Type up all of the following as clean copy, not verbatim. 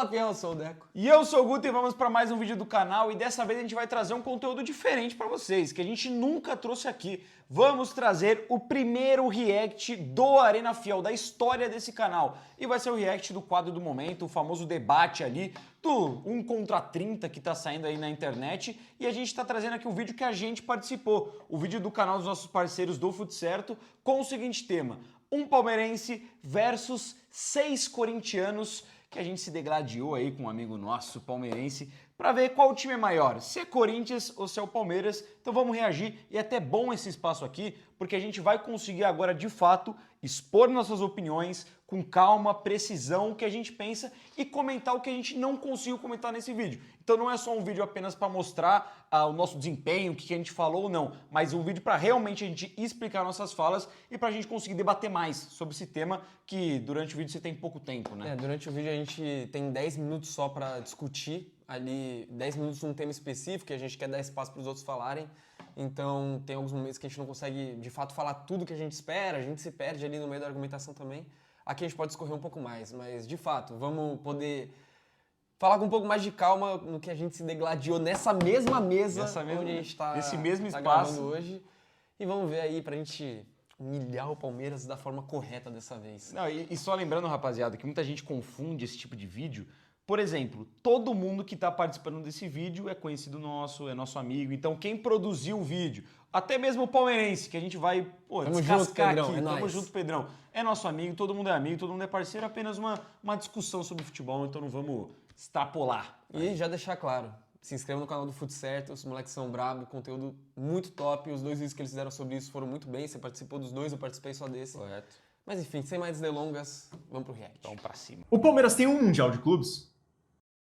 Fala, Fiel, eu sou o Deco. E eu sou o Guto e vamos para mais um vídeo do canal e dessa vez a gente vai trazer um conteúdo diferente para vocês, que a gente nunca trouxe aqui. Vamos trazer o primeiro react do Arena Fiel, da história desse canal. E vai ser o react do quadro do momento, o famoso debate ali do 1 contra 30 que tá saindo aí na internet. E a gente tá trazendo aqui o vídeo que a gente participou, o vídeo do canal dos nossos parceiros do Fute Certo, com o seguinte tema: um palmeirense versus 6 corintianos, que a gente se degladiou aí com um amigo nosso palmeirense para ver qual time é maior, se é Corinthians ou se é o Palmeiras. Então vamos reagir, e é até bom esse espaço aqui, porque a gente vai conseguir agora de fato expor nossas opiniões com calma, precisão, o que a gente pensa e comentar o que a gente não conseguiu comentar nesse vídeo. Então não é só um vídeo apenas para mostrar o nosso desempenho, o que a gente falou ou não, mas um vídeo para realmente a gente explicar nossas falas e para a gente conseguir debater mais sobre esse tema, que durante o vídeo você tem pouco tempo, né? Durante o vídeo a gente tem 10 minutos só para discutir, ali 10 minutos num tema específico, que a gente quer dar espaço para os outros falarem. Então tem alguns momentos que a gente não consegue de fato falar tudo que a gente espera, a gente se perde ali no meio da argumentação também. Aqui a gente pode escorrer um pouco mais, mas de fato, vamos poder falar com um pouco mais de calma no que a gente se degladiou nessa mesma mesa, onde a gente está gravando hoje. E vamos ver aí pra gente humilhar o Palmeiras da forma correta dessa vez. Não, e só lembrando, rapaziada, que muita gente confunde esse tipo de vídeo. Por exemplo, todo mundo que está participando desse vídeo é conhecido nosso, é nosso amigo. Então quem produziu o vídeo, até mesmo o palmeirense, que a gente vai descascar aqui. Tamo junto, Pedrão. É nosso amigo, todo mundo é amigo, todo mundo é parceiro, apenas uma discussão sobre futebol, então não vamos extrapolar. E já deixar claro, se inscreva no canal do Fute Certo, os moleques são brabo, conteúdo muito top. Os 2 vídeos que eles fizeram sobre isso foram muito bem, você participou dos 2, eu participei só desse. Correto. Mas enfim, sem mais delongas, vamos pro react. Vamos pra cima. O Palmeiras tem um Mundial de Clubes?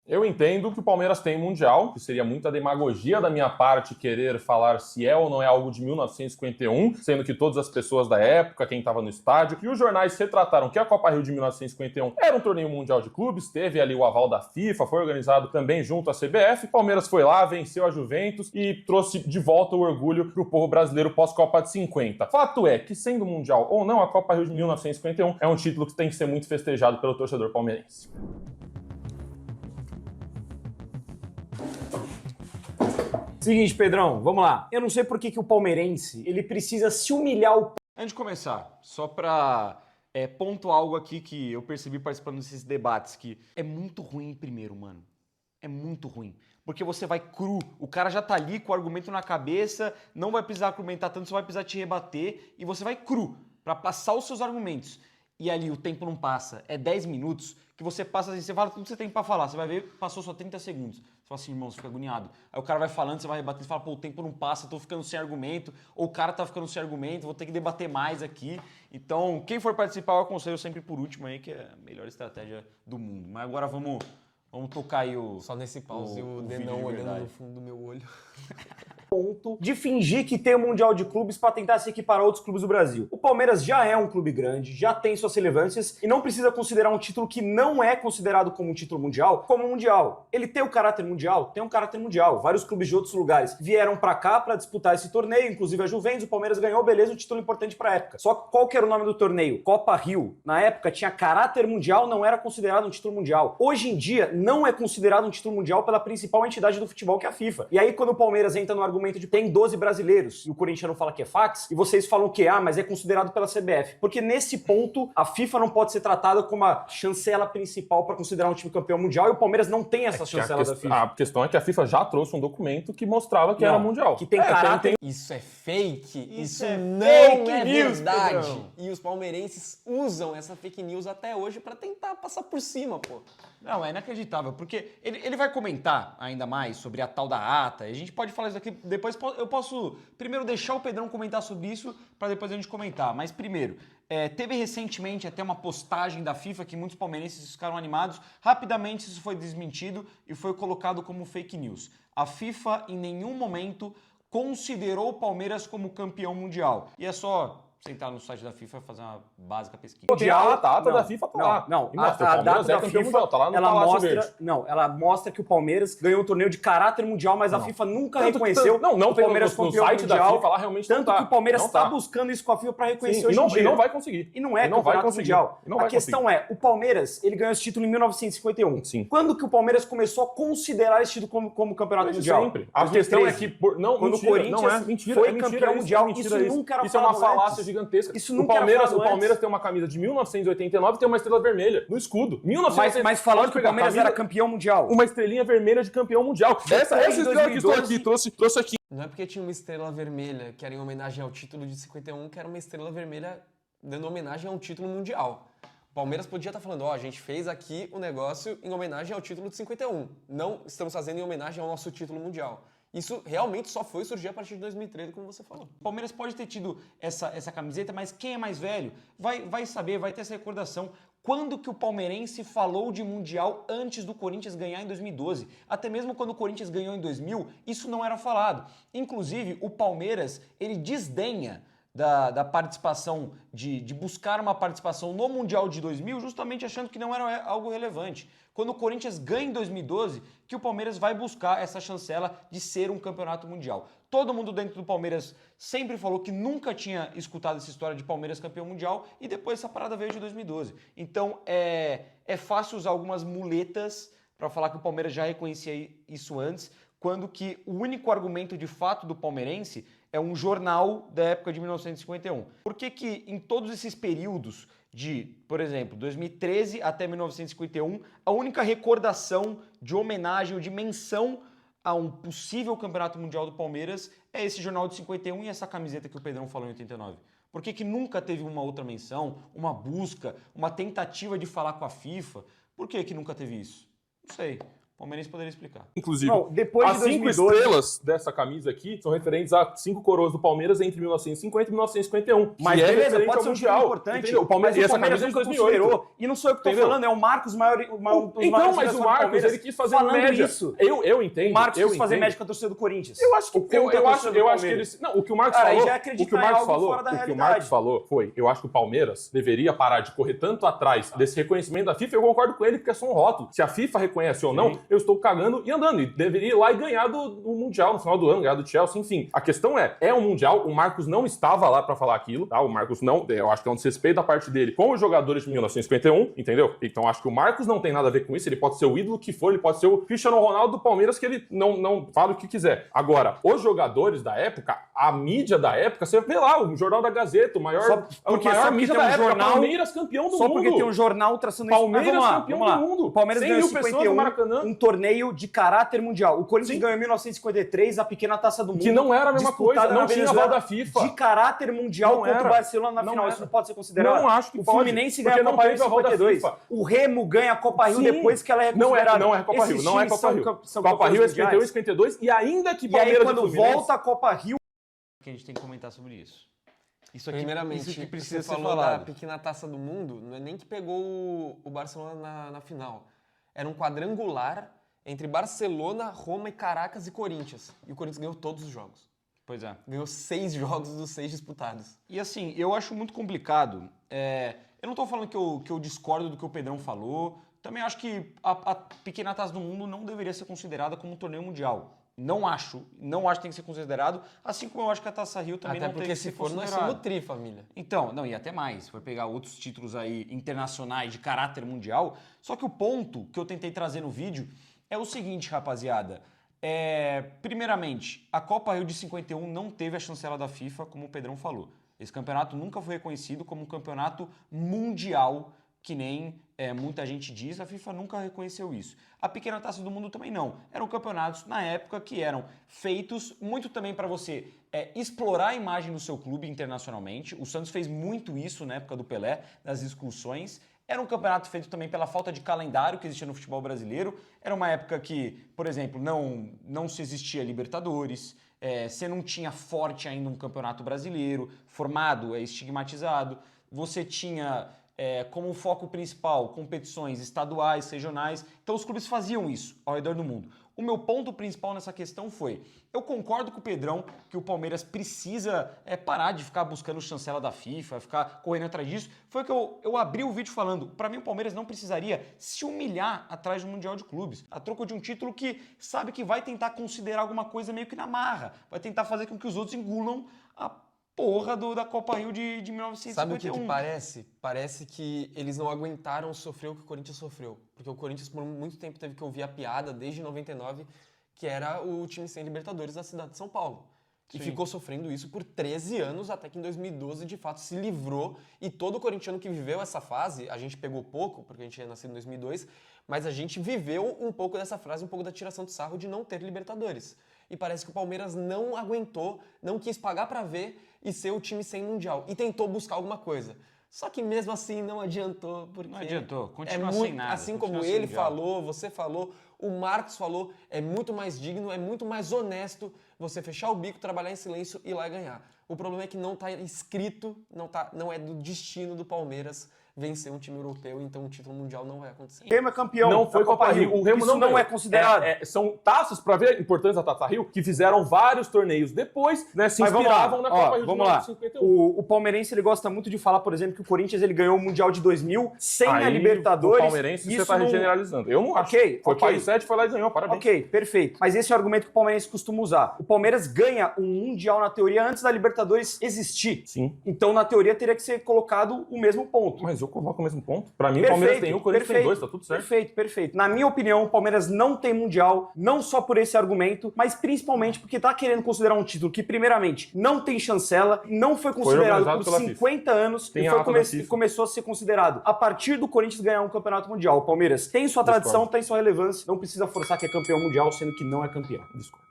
Eu entendo que o Palmeiras tem Mundial, que seria muita demagogia da minha parte querer falar se é ou não é algo de 1951, sendo que todas as pessoas da época, quem estava no estádio, e os jornais retrataram que a Copa Rio de 1951 era um torneio mundial de clubes, teve ali o aval da FIFA, foi organizado também junto à CBF. O Palmeiras foi lá, venceu a Juventus e trouxe de volta o orgulho pro povo brasileiro pós-Copa de 50. Fato é que, sendo Mundial ou não, a Copa Rio de 1951 é um título que tem que ser muito festejado pelo torcedor palmeirense. Seguinte, Pedrão, vamos lá. Eu não sei por que o palmeirense ele precisa se humilhar o... Antes de começar, só pra pontuar algo aqui que eu percebi participando desses debates, que é muito ruim primeiro, mano. É muito ruim. Porque você vai cru, o cara já tá ali com o argumento na cabeça, não vai precisar argumentar tanto, só vai precisar te rebater, e você vai cru pra passar os seus argumentos. E ali o tempo não passa, é 10 minutos que você passa assim, você fala tudo que você tem pra falar, você vai ver, passou só 30 segundos. Você fala assim, irmão, você fica agoniado. Aí o cara vai falando, você vai rebatendo, você fala, pô, o tempo não passa, tô ficando sem argumento, ou o cara tá ficando sem argumento, vou ter que debater mais aqui. Então, quem for participar, eu aconselho sempre por último aí, que é a melhor estratégia do mundo. Mas agora vamos tocar aí o... Só nesse pause o dedão olhando no fundo do meu olho. Ponto de fingir que tem um Mundial de Clubes para tentar se equiparar a outros clubes do Brasil. O Palmeiras já é um clube grande, já tem suas relevâncias e não precisa considerar um título que não é considerado como um título mundial, como um mundial. Ele tem o caráter mundial? Tem um caráter mundial. Vários clubes de outros lugares vieram para cá para disputar esse torneio, inclusive a Juventus, o Palmeiras ganhou, beleza, um título importante para a época. Só que qual que era o nome do torneio? Copa Rio. Na época tinha caráter mundial, não era considerado um título mundial. Hoje em dia não é considerado um título mundial pela principal entidade do futebol, que é a FIFA. E aí quando o Palmeiras entra no argumento de tem 12 brasileiros e o corintiano fala que é fax, e vocês falam que mas é considerado pela CBF. Porque nesse ponto, a FIFA não pode ser tratada como a chancela principal para considerar um time campeão mundial, e o Palmeiras não tem essa chancela da FIFA. A questão é que a FIFA já trouxe um documento que mostrava que era mundial. Que tem caráter... Isso é fake. Isso não é news, verdade. Pedrão. E os palmeirenses usam essa fake news até hoje para tentar passar por cima, pô. Não, é inacreditável, porque ele vai comentar ainda mais sobre a tal da ata, e a gente pode falar isso aqui depois. Eu posso primeiro deixar o Pedrão comentar sobre isso, para depois a gente comentar. Mas primeiro, teve recentemente até uma postagem da FIFA que muitos palmeirenses ficaram animados. Rapidamente isso foi desmentido e foi colocado como fake news. A FIFA em nenhum momento considerou o Palmeiras como campeão mundial. E é só Você entrar no site da FIFA e fazer uma básica pesquisa. A data da FIFA tá lá. Não, E mostra, a o Palmeiras data é da campeão FIFA, mundial, tá lá no ela Palácio mostra, Verde. não, ela mostra que o Palmeiras ganhou um torneio de caráter mundial, mas a FIFA nunca reconheceu Não o Palmeiras no campeão site mundial. da FIFA lá realmente Tanto não tá. que o Palmeiras Não está tá. buscando isso com a FIFA para reconhecer Sim, hoje em dia. e não vai conseguir. E não é E não vai campeonato conseguir. mundial. E não A vai questão é, o Palmeiras, ele ganhou esse título em 1951. Sim. Quando que o Palmeiras começou a considerar esse título como campeonato Desde mundial? sempre. A questão é que... Não, Quando mentira, o Corinthians não é mentira, foi é mentira campeão isso, mundial, é mentira isso nunca era Isso é uma falado falácia antes. gigantesca. Isso nunca era falado O Palmeiras antes. tem uma camisa de 1989 e tem uma estrela vermelha no escudo. Mas falando que o Palmeiras era campeão mundial. Uma estrelinha vermelha de campeão mundial. Essa estrela que estou aqui, trouxe aqui. Não é porque tinha uma estrela vermelha, que era em homenagem ao título de 51, que era uma estrela vermelha dando homenagem a um título mundial. O Palmeiras podia estar falando, a gente fez aqui o negócio em homenagem ao título de 51. Não estamos fazendo em homenagem ao nosso título mundial. Isso realmente só foi surgir a partir de 2013, como você falou. O Palmeiras pode ter tido essa camiseta, mas quem é mais velho vai saber, vai ter essa recordação. Quando que o palmeirense falou de Mundial antes do Corinthians ganhar em 2012? Até mesmo quando o Corinthians ganhou em 2000, isso não era falado. Inclusive, o Palmeiras, ele desdenha da participação, de buscar uma participação no Mundial de 2000, justamente achando que não era algo relevante. Quando o Corinthians ganha em 2012, que o Palmeiras vai buscar essa chancela de ser um campeonato mundial. Todo mundo dentro do Palmeiras sempre falou que nunca tinha escutado essa história de Palmeiras campeão mundial e depois essa parada veio de 2012. Então é fácil usar algumas muletas para falar que o Palmeiras já reconhecia isso antes, quando que o único argumento de fato do palmeirense é um jornal da época de 1951. Por que que em todos esses períodos de, por exemplo, 2013 até 1951, a única recordação de homenagem ou de menção a um possível campeonato mundial do Palmeiras é esse jornal de 51 e essa camiseta que o Pedrão falou em 89? Por que que nunca teve uma outra menção, uma busca, uma tentativa de falar com a FIFA? Por que que nunca teve isso? Não sei. O palmeirense poderia explicar. Inclusive, Não, depois as de 5 2012 estrelas dessa camisa aqui são referentes a 5 coroas do Palmeiras entre 1950 e 1951. Mas que beleza, referente pode ao ser um time Mundial. importante. Entendeu? O Palmeiras, Mas e essa camisa é de nunca 2008. considerou. E não sou eu que tô Entendeu? falando, é o Marcos, um dos Então, maiores mas diretores o do Marcos, Palmeiras, ele quis fazer falando média. isso. Eu entendo. O Marcos eu quis fazer entendo. média com a torcida do Corinthians. Eu acho que Contra a torcida do que Palmeiras. eles. Não, o que o Marcos Cara, aí falou. já é O que acreditar o em Marcos algo falou, fora da o que o realidade. Marcos falou foi: eu acho que o Palmeiras deveria parar de correr tanto atrás desse reconhecimento da FIFA. Eu concordo com ele, porque é só um rótulo. Se a FIFA reconhece ou não, eu estou cagando e andando. E deveria ir lá e ganhar do Mundial no final do ano, ganhar do Chelsea, enfim. A questão é um Mundial, o Marcos não estava lá pra falar aquilo, tá? O Marcos não, eu acho que é um desrespeito da parte dele com os jogadores de 1951, entendeu? Então acho que o Marcos não tem nada a ver com isso, ele pode ser o ídolo que for, ele pode ser o Cristiano Ronaldo do Palmeiras, que ele não fala o que quiser. Agora, os jogadores da época, a mídia da época, você vê lá, o Jornal da Gazeta, o maior mídia da época, Palmeiras campeão do Só mundo. porque tem um jornal traçando Palmeiras isso. Mas campeão vamos lá. do mundo. O Palmeiras 100 ganhou em mil pessoas no Maracanã. 51 um torneio de caráter mundial. O Corinthians ganhou em 1953 a pequena Taça do Mundo. Que não era a mesma coisa, disputada não na tinha Venezuela, aval da FIFA. De caráter mundial Não contra era. o Barcelona na Não final. era. Isso não pode ser considerado. Não acho que o pode, Fluminense porque ganha a não Copa Rio em teve aval da 52. FIFA. O Remo ganha a Copa Rio Sim. depois que ela é Não considerada. é Copa Rio, Esses não é times Copa Rio. são Copa Rio é campeões 51 e mundiais. 52, e ainda que E aí, Palmeiras quando Fluminense... volta a Copa Rio... Que a gente tem que comentar sobre isso. Isso Primeiramente, isso que precisa você ser falou da falado. pequena Taça do Mundo, não é nem que pegou o Barcelona na final. Era um quadrangular entre Barcelona, Roma e Caracas e Corinthians. E o Corinthians ganhou todos os jogos. Pois é. Ganhou 6 jogos dos 6 disputados. E assim, eu acho muito complicado. Eu não tô falando que eu discordo do que o Pedrão falou. Também acho que a pequena Taça do Mundo não deveria ser considerada como um torneio mundial. Não acho que tem que ser considerado, assim como eu acho que a Taça Rio também Até não tem porque que ser se for, nós considerado. somos tri, família. Então, não, e até mais, se for pegar outros títulos aí internacionais de caráter mundial. Só que o ponto que eu tentei trazer no vídeo é o seguinte, rapaziada. Primeiramente, a Copa Rio de 51 não teve a chancela da FIFA, como o Pedrão falou. Esse campeonato nunca foi reconhecido como um campeonato mundial, que nem muita gente diz, a FIFA nunca reconheceu isso. A Pequena Taça do Mundo também não. Eram campeonatos, na época, que eram feitos muito também para você explorar a imagem do seu clube internacionalmente. O Santos fez muito isso na época do Pelé, nas discussões. Era um campeonato feito também pela falta de calendário que existia no futebol brasileiro. Era uma época que, por exemplo, não se existia Libertadores, você não tinha forte ainda um campeonato brasileiro, formado, estigmatizado. Você tinha como foco principal competições estaduais, regionais. Então os clubes faziam isso ao redor do mundo. O meu ponto principal nessa questão foi, eu concordo com o Pedrão que o Palmeiras precisa parar de ficar buscando chancela da FIFA, ficar correndo atrás disso. Foi que eu abri o vídeo falando, para mim o Palmeiras não precisaria se humilhar atrás do Mundial de Clubes, a troco de um título que sabe que vai tentar considerar alguma coisa meio que na marra, vai tentar fazer com que os outros engulam a porra da Copa Rio de 1951. Sabe o que parece? Parece que eles não aguentaram sofrer o que o Corinthians sofreu. Porque o Corinthians por muito tempo teve que ouvir a piada, desde 99, que era o time sem Libertadores da cidade de São Paulo. E ficou sofrendo isso por 13 anos, até que em 2012, de fato, se livrou. E todo corintiano que viveu essa fase, a gente pegou pouco, porque a gente é nascido em 2002, mas a gente viveu um pouco dessa frase, um pouco da tiração de sarro de não ter Libertadores. E parece que o Palmeiras não aguentou, não quis pagar pra ver e ser o time sem Mundial. E tentou buscar alguma coisa. Só que mesmo assim não adiantou, porque... Não adiantou, continua muito, sem nada. assim como ele falou, você falou, o Marcos falou, é muito mais digno, é muito mais honesto você fechar o bico, trabalhar em silêncio e ir lá e ganhar. O problema é que não está escrito, não é do destino do Palmeiras vencer um time europeu, então o título mundial não vai acontecer. O Remo é campeão. Não foi Copa Rio. O Remo Isso não é considerado. São taças, para ver a importância da Taça Rio, que fizeram vários torneios depois, né, se inspiravam na Copa Rio de 1951. O palmeirense ele gosta muito de falar, por exemplo, que o Corinthians ele ganhou o Mundial de 2000 sem a Libertadores. O palmeirense você está generalizando. Eu não acho. Foi país 7, foi lá e ganhou, parabéns. Ok, perfeito. Mas esse é o argumento que o palmeirense costuma usar. O Palmeiras ganha um Mundial na teoria antes da Libertadores existir. Sim. Então, na teoria, teria que ser colocado o mesmo ponto. Mas eu coloco o mesmo ponto. Pra mim, o Palmeiras tem, o Corinthians tem 2, tá tudo certo. Perfeito. Na minha opinião, o Palmeiras não tem Mundial, não só por esse argumento, mas principalmente porque tá querendo considerar um título que, primeiramente, não tem chancela, não foi considerado por 50 anos e começou a ser considerado a partir do Corinthians ganhar um campeonato mundial. O Palmeiras tem sua tradição, tem sua relevância, não precisa forçar que é campeão mundial, sendo que não é campeão. Desculpa.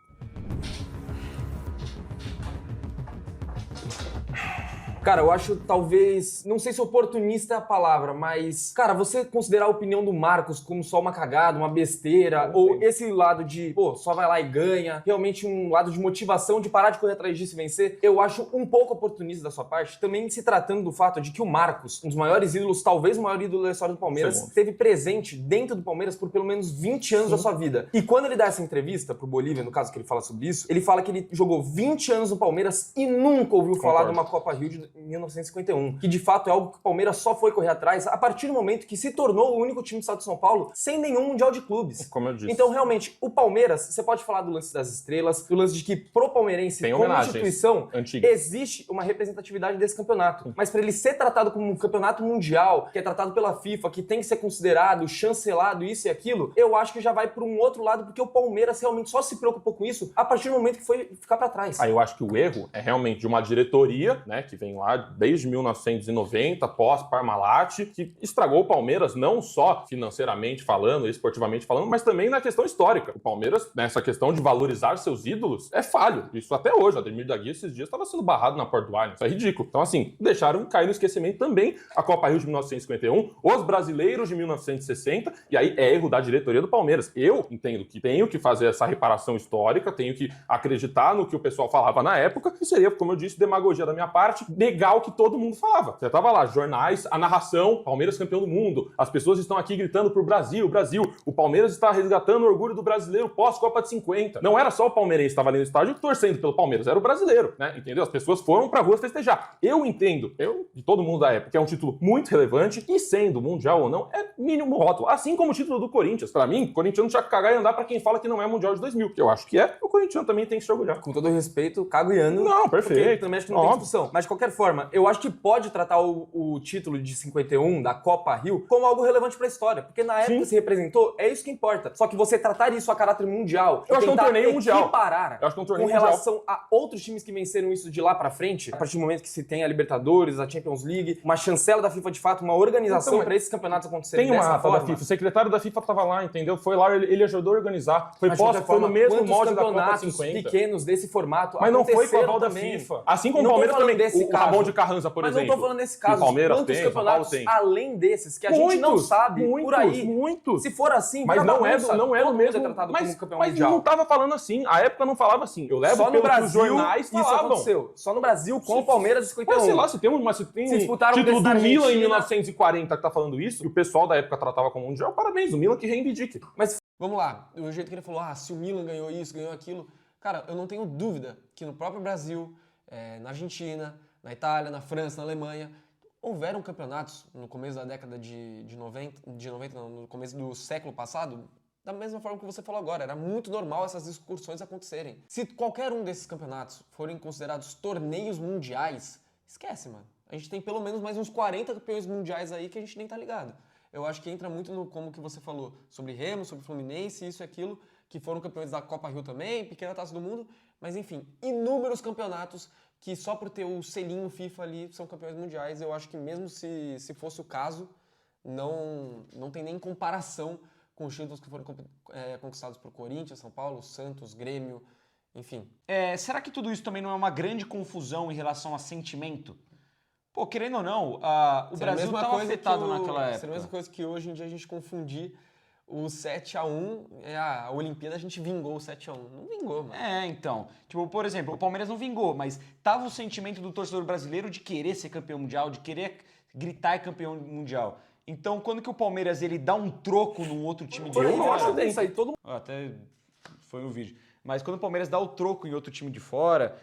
Cara, eu acho talvez, não sei se oportunista é a palavra, mas, cara, você considerar a opinião do Marcos como só uma cagada, uma besteira, ou esse lado de, só vai lá e ganha, realmente um lado de motivação de parar de correr atrás disso e vencer, eu acho um pouco oportunista da sua parte, também se tratando do fato de que o Marcos, um dos maiores ídolos, talvez o maior ídolo da história do Palmeiras, esteve presente dentro do Palmeiras por pelo menos 20 anos da sua vida. E quando ele dá essa entrevista pro Bolívia, no caso que ele fala sobre isso, ele fala que ele jogou 20 anos no Palmeiras e nunca ouviu falar de uma Copa Rio de 1951, que de fato é algo que o Palmeiras só foi correr atrás a partir do momento que se tornou o único time do estado de São Paulo sem nenhum Mundial de Clubes. Como eu disse. Então, realmente, o Palmeiras, você pode falar do lance das estrelas, do lance de que pro palmeirense, tem como instituição, antigas. existe uma representatividade desse campeonato. Mas para ele ser tratado como um campeonato mundial, que é tratado pela FIFA, que tem que ser considerado, chancelado, isso e aquilo, eu acho que já vai por um outro lado, porque o Palmeiras realmente só se preocupou com isso a partir do momento que foi ficar para trás. Aí eu acho que o erro é realmente de uma diretoria, né, que vem lá desde 1990, pós-Parmalat, que estragou o Palmeiras não só financeiramente falando, esportivamente falando, mas também na questão histórica. O Palmeiras, nessa questão de valorizar seus ídolos, é falho. Isso até hoje. O Ademir da Guia, esses dias, estava sendo barrado na Porta do Allianz. Isso é ridículo. Então, assim, deixaram cair no esquecimento também a Copa Rio de 1951, os brasileiros de 1960, e aí é erro da diretoria do Palmeiras. Eu entendo que tenho que fazer essa reparação histórica, tenho que acreditar no que o pessoal falava na época, e seria, como eu disse, demagogia da minha parte, negar o que todo mundo falava. Você tava lá, jornais, a narração, Palmeiras campeão do mundo, as pessoas estão aqui gritando pro Brasil, o Palmeiras está resgatando o orgulho do brasileiro pós-Copa de 50. Não era só o palmeirense que estava ali no estádio torcendo pelo Palmeiras, era o brasileiro, né? Entendeu? As pessoas foram pra rua festejar. Eu entendo, e todo mundo da época, que é um título muito relevante, e sendo mundial ou não, é mínimo rótulo. Assim como o título do Corinthians. Pra mim, o corintiano tinha que cagar e andar pra quem fala que não é mundial de 2000, que eu acho que é, o corintiano também tem que se orgulhar. Com todo respeito, cago e ando. Não, perfeito. Também acho que não tem discussão. Mas de qualquer forma, eu acho que pode tratar o título de 51 da Copa Rio como algo relevante pra história. Porque na época que se representou, é isso que importa. Só que você tratar isso a caráter mundial, eu acho que é um torneio mundial. Equiparar Eu acho que é um torneio com mundial. relação a outros times que venceram isso de lá pra frente, a partir do momento que se tem a Libertadores, a Champions League, uma chancela da FIFA de fato, uma organização Então, pra esses campeonatos acontecerem tem uma dessa ata forma. da FIFA, o secretário da FIFA tava lá, entendeu? Foi lá, ele ajudou a organizar. Foi Mas, de qualquer foi no forma, mesmo quantos molde da Copa campeonatos 50. pequenos desse formato Mas não foi com a aconteceram aval da também. FIFA. Assim como Não o tô Palmeiras falando também. desse O caso Ramon de Carranza, por exemplo. Mas não tô falando nesse caso. Palmeiras Quantos tem, São Paulo campeonatos tem. além desses que a gente não sabe por aí? Muitos. Se for assim, mas não é o mesmo. É tratado como campeão mas mundial. não tava falando assim. A época não falava assim. Eu levo só no Brasil, que os jornais isso falavam. aconteceu. Só no Brasil com o Palmeiras em 51. Mas sei lá, se tem um título do Milan em 1940 que tá falando isso, e o pessoal da época tratava como mundial, parabéns, o Milan que reivindique. Mas vamos lá, o jeito que ele falou, se o Milan ganhou isso, ganhou aquilo. Cara, eu não tenho dúvida que no próprio Brasil, na Argentina, na Itália, na França, na Alemanha, houveram campeonatos no começo da década de 90 não, no começo do século passado, da mesma forma que você falou agora, era muito normal essas excursões acontecerem. Se qualquer um desses campeonatos forem considerados torneios mundiais, esquece, mano. A gente tem pelo menos mais uns 40 campeões mundiais aí que a gente nem tá ligado. Eu acho que entra muito no como que você falou, sobre Remo, sobre Fluminense, isso e aquilo, que foram campeões da Copa Rio também, pequena Taça do Mundo, mas enfim, inúmeros campeonatos que só por ter o selinho FIFA ali são campeões mundiais. Eu acho que mesmo se fosse o caso, não tem nem comparação com os títulos que foram conquistados por Corinthians, São Paulo, Santos, Grêmio, enfim. Será que tudo isso também não é uma grande confusão em relação a sentimento? Pô, querendo ou não, o Brasil estava afetado naquela época. Seria a mesma coisa que hoje em dia a gente confundir o 7-1, a Olimpíada a gente vingou o 7-1. Não vingou, mano. Então. Tipo, por exemplo, o Palmeiras não vingou, mas tava o sentimento do torcedor brasileiro de querer ser campeão mundial, de querer gritar campeão mundial. Então, quando que o Palmeiras ele dá um troco num outro time de fora... Eu acho que isso aí todo até foi no vídeo. Mas quando o Palmeiras dá o troco em outro time de fora,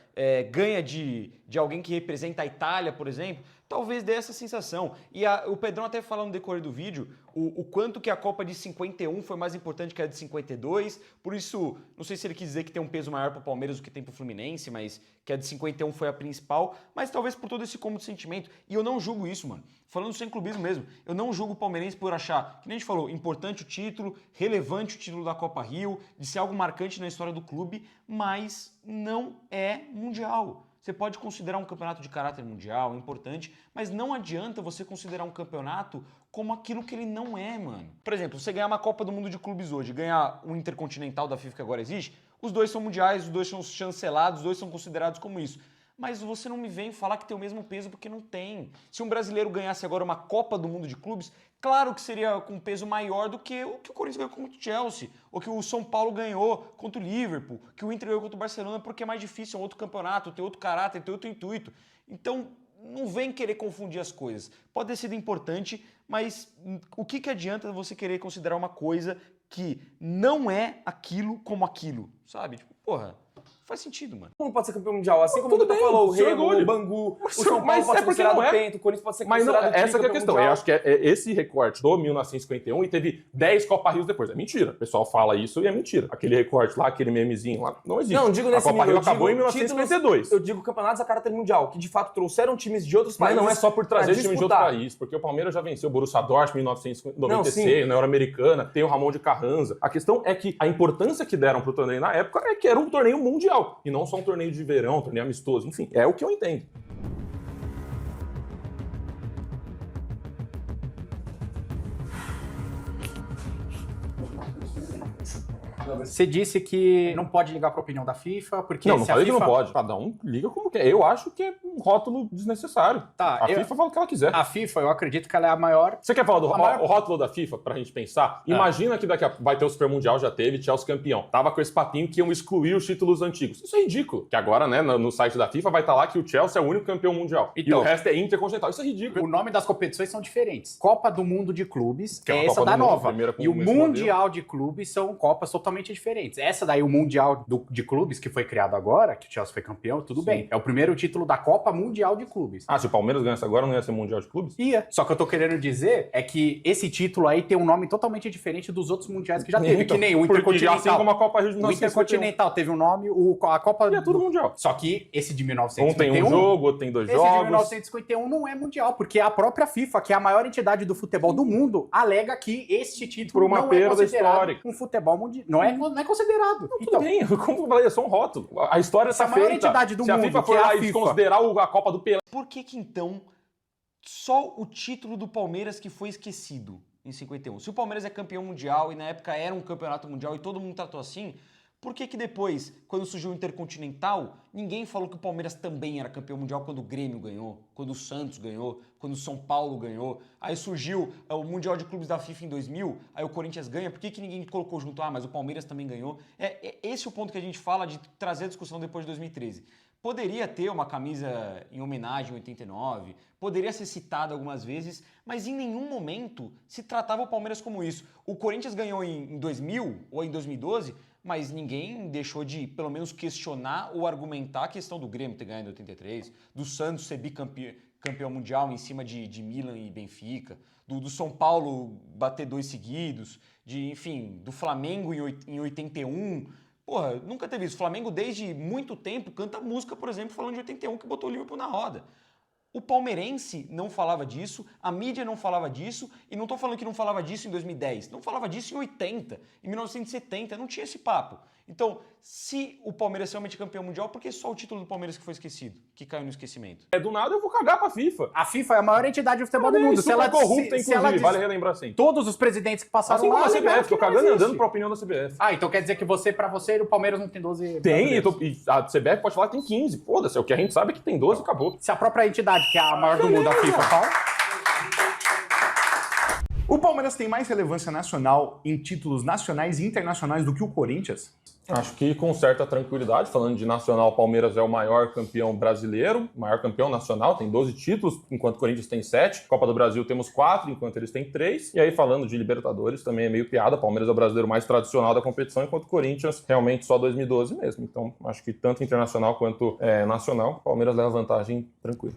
ganha de alguém que representa a Itália, por exemplo, talvez dê essa sensação. E o Pedrão até falou no decorrer do vídeo o quanto que a Copa de 51 foi mais importante que a de 52. Por isso, não sei se ele quis dizer que tem um peso maior para o Palmeiras do que tem para o Fluminense, mas que a de 51 foi a principal. Mas talvez por todo esse cômodo de sentimento. E eu não julgo isso, mano. Falando sem clubismo mesmo, eu não julgo o palmeirense por achar, que nem a gente falou, importante o título, relevante o título da Copa Rio, de ser algo marcante na história do clube, mas não é mundial. Você pode considerar um campeonato de caráter mundial, importante, mas não adianta você considerar um campeonato como aquilo que ele não é, mano. Por exemplo, você ganhar uma Copa do Mundo de Clubes hoje, ganhar um Intercontinental da FIFA que agora existe, os dois são mundiais, os dois são chancelados, os dois são considerados como isso. Mas você não me vem falar que tem o mesmo peso porque não tem. Se um brasileiro ganhasse agora uma Copa do Mundo de Clubes, claro que seria com peso maior do que o Corinthians ganhou contra o Chelsea, ou que o São Paulo ganhou contra o Liverpool, que o Inter ganhou contra o Barcelona, porque é mais difícil, é um outro campeonato, tem outro caráter, tem outro intuito. Então, não vem querer confundir as coisas. Pode ter sido importante, mas o que adianta você querer considerar uma coisa que não é aquilo como aquilo, sabe? Tipo, porra... Faz sentido, mano. Como pode ser campeão mundial? Assim como tudo você bem, falou, o Remo, orgulho. o Bangu, Mas, o São Paulo mas pode é ser porque considerado não é. pento, o Corinthians pode ser Mas não, considerado essa que é a campeão questão. mundial. Eu acho que esse recorte do 1951 e teve 10 Copa Rios depois. É mentira. O pessoal fala isso e é mentira. Aquele recorte lá, aquele memezinho lá, não existe. Não, digo nesse a Copa nível, Rio acabou em títulos, 1952. eu digo campeonatos a caráter mundial, que de fato trouxeram times de outros Mas países. não é só por trazer pra time de outro disputar. país, porque o Palmeiras já venceu o Borussia Dortmund em 1996, Não, na Euro-Americana, tem o Ramon de Carranza. A questão é que a importância que deram pro torneio na época é que era um torneio mundial, e não só um torneio de verão, um torneio amistoso, enfim, é o que eu entendo. Você disse que não pode ligar para a opinião da FIFA, porque Não se falei a FIFA... que não pode. Cada um liga como quer. Eu acho que é um rótulo desnecessário. Tá, A FIFA fala o que ela quiser. A FIFA, eu acredito que ela é a maior... Você quer falar do A maior- o rótulo da FIFA pra gente pensar? Imagina que daqui a vai ter o Super Mundial, já teve, Chelsea campeão. Tava com esse papinho que iam excluir os títulos antigos. Isso é ridículo. Que agora, né, no site da FIFA vai estar lá que o Chelsea é o único campeão mundial. E Então, o resto é intercontinental. Isso é ridículo. O nome das competições são diferentes. Copa do Mundo de Clubes Que é é uma essa Copa da do Mundo, nova. primeira com E o esse Mundial de Clubes são Copas totalmente diferentes. Essa daí, o Mundial de Clubes, que foi criado agora, que o Chelsea foi campeão, tudo bem. É o primeiro título da Copa Mundial de Clubes. Ah, se o Palmeiras ganhasse agora, não ia ser Mundial de Clubes? Ia. Só que eu tô querendo dizer é que esse título aí tem um nome totalmente diferente dos outros mundiais que já teve. Então, Que nem o porque Intercontinental. assim como a Copa Rio de O 1951. Intercontinental teve um nome, a Copa... E é tudo mundial. Só que esse de Um 1951... tem um jogo, outro tem dois Esse de jogos. 1951 não é mundial, porque a própria FIFA, que é a maior entidade do futebol do mundo, alega que este título Por uma não perda é considerado histórica. um futebol mundial. Não é considerado. Tudo bem, como eu falei, é só um rótulo. A história Se a tá maior feita. entidade do Se a mundo, FIFA que for é a lá e FIFA. desconsiderar a Copa do Pelé, Por que então só o título do Palmeiras que foi esquecido em 51? Se o Palmeiras é campeão mundial e na época era um campeonato mundial e todo mundo tratou assim, Por que depois, quando surgiu o Intercontinental, ninguém falou que o Palmeiras também era campeão mundial quando o Grêmio ganhou, quando o Santos ganhou, quando o São Paulo ganhou? Aí surgiu o Mundial de Clubes da FIFA em 2000, aí o Corinthians ganha, por que ninguém colocou junto? Ah, mas o Palmeiras também ganhou. Esse é o ponto que a gente fala de trazer a discussão depois de 2013. Poderia ter uma camisa em homenagem em 89, poderia ser citada algumas vezes, mas em nenhum momento se tratava o Palmeiras como isso. O Corinthians ganhou em 2000 ou em 2012, mas ninguém deixou de, pelo menos, questionar ou argumentar a questão do Grêmio ter ganhado em 83, do Santos ser bicampeão mundial em cima de Milan e Benfica, do São Paulo bater 2 seguidos, enfim, do Flamengo em 81. Porra, nunca teve isso. O Flamengo, desde muito tempo, canta música, por exemplo, falando de 81, que botou o Liverpool na roda. O palmeirense não falava disso, a mídia não falava disso, e não estou falando que não falava disso em 2010, não falava disso em 80, em 1970, não tinha esse papo. Então, se o Palmeiras é realmente campeão mundial, por que só o título do Palmeiras que foi esquecido, que caiu no esquecimento? Do nada eu vou cagar pra FIFA. A FIFA é a maior entidade de futebol do mundo. Se ela corrupta, inclusive, vale relembrar assim. Todos os presidentes que passaram assim como lá... a CBF, tô cagando e andando pra opinião da CBF. Ah, então quer dizer que pra você, o Palmeiras não tem 12... Tem, e a CBF pode falar que tem 15. Foda-se, o que a gente sabe é que tem 12 e acabou. Se a própria entidade, que é a maior do mundo, a FIFA, fala... O Palmeiras tem mais relevância nacional em títulos nacionais e internacionais do que o Corinthians? Acho que com certa tranquilidade, falando de nacional, o Palmeiras é o maior campeão brasileiro, maior campeão nacional, tem 12 títulos, enquanto o Corinthians tem 7. Copa do Brasil temos 4, enquanto eles têm 3. E aí, falando de Libertadores, também é meio piada, o Palmeiras é o brasileiro mais tradicional da competição, enquanto o Corinthians realmente só 2012 mesmo. Então, acho que tanto internacional quanto nacional, o Palmeiras leva vantagem tranquila.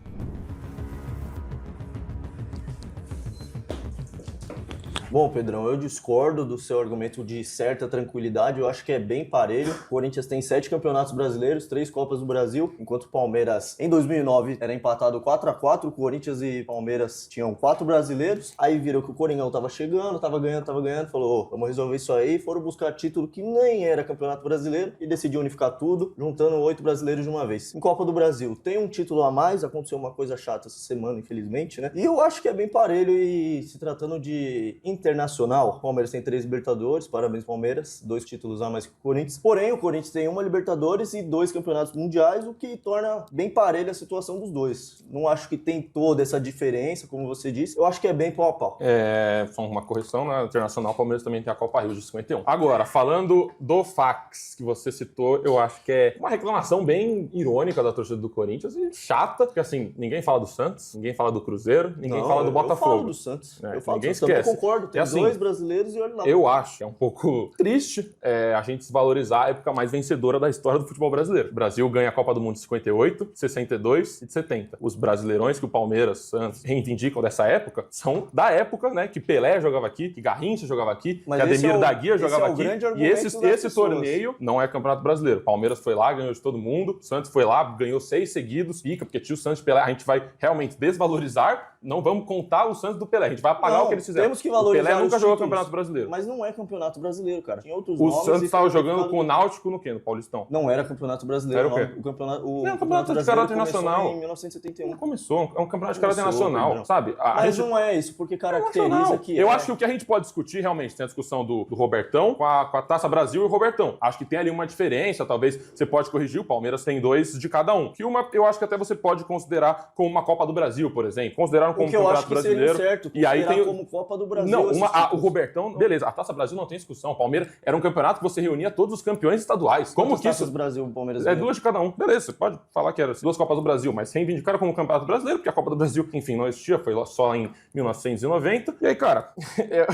Bom, Pedrão, eu discordo do seu argumento de certa tranquilidade. Eu acho que é bem parelho. O Corinthians tem 7 campeonatos brasileiros, 3 Copas do Brasil, enquanto o Palmeiras, em 2009, era empatado 4-4. O Corinthians e Palmeiras tinham 4 brasileiros. Aí viram que o Coringão tava chegando, tava ganhando, falou, vamos resolver isso aí. Foram buscar título que nem era campeonato brasileiro e decidiu unificar tudo, juntando 8 brasileiros de uma vez. Em Copa do Brasil, tem um título a mais. Aconteceu uma coisa chata essa semana, infelizmente, né? E eu acho que é bem parelho. E se tratando de internacional, o Palmeiras tem 3 Libertadores, parabéns Palmeiras, 2 títulos a mais que o Corinthians. Porém, o Corinthians tem 1 Libertadores e 2 campeonatos mundiais, o que torna bem parelha a situação dos dois. Não acho que tem toda essa diferença, como você disse. Eu acho que é bem pau a pau. Só uma correção, na internacional, o Palmeiras também tem a Copa Rio de 51. Agora, falando do fax que você citou, eu acho que é uma reclamação bem irônica da torcida do Corinthians e chata, porque assim, ninguém fala do Santos, ninguém fala do Cruzeiro, ninguém fala do Botafogo. Eu falo do Santos. Eu falo ninguém do Santos. esquece. Eu concordo, tem assim, 2 brasileiros e olha lá. Eu acho que é um pouco triste a gente desvalorizar a época mais vencedora da história do futebol brasileiro. O Brasil ganha a Copa do Mundo de 58, 62 e de 70. Os brasileirões que o Palmeiras, Santos reivindicam dessa época são da época, né, que Pelé jogava aqui, que Garrincha jogava aqui, mas que Ademir da Guia jogava aqui. E esse torneio não é Campeonato Brasileiro. Palmeiras foi lá, ganhou de todo mundo. Santos foi lá, ganhou 6 seguidos. Fica, porque tinha o Santos e Pelé. A gente vai realmente desvalorizar. Não vamos contar o Santos do Pelé. A gente vai apagar o que eles fizeram. Temos que valorizar. O Pelé nunca jogou Campeonato Brasileiro. Mas não é Campeonato Brasileiro, cara. Tinha outros o nomes. O Santos estava jogando com o Náutico no quê? No Paulistão? Não era Campeonato Brasileiro. Era o quê? O campeonato campeonato de caráter nacional. Em 1971. Não começou. É um campeonato de caráter nacional, Pedrão. sabe? Mas não é isso, porque caracteriza que... Eu acho que o que a gente pode discutir, realmente, tem a discussão do Robertão com a Taça Brasil e o Robertão. Acho que tem ali uma diferença, talvez você pode corrigir. O Palmeiras tem 2 de cada um. Que uma, eu acho que até você pode considerar como uma Copa do Brasil, por exemplo. Considerar como Campeonato Brasileiro. Certo, e aí tem como Copa do Brasil. Não, o Robertão, beleza, a Taça Brasil não tem discussão. O Palmeiras era um campeonato que você reunia todos os campeões estaduais. Como que isso? Brasil, o Palmeiras 2 de cada um. Beleza, você pode falar que era 2 Copas do Brasil, mas reivindicaram como Campeonato Brasileiro, porque a Copa do Brasil, enfim, não existia, foi só em 1990. E aí, cara,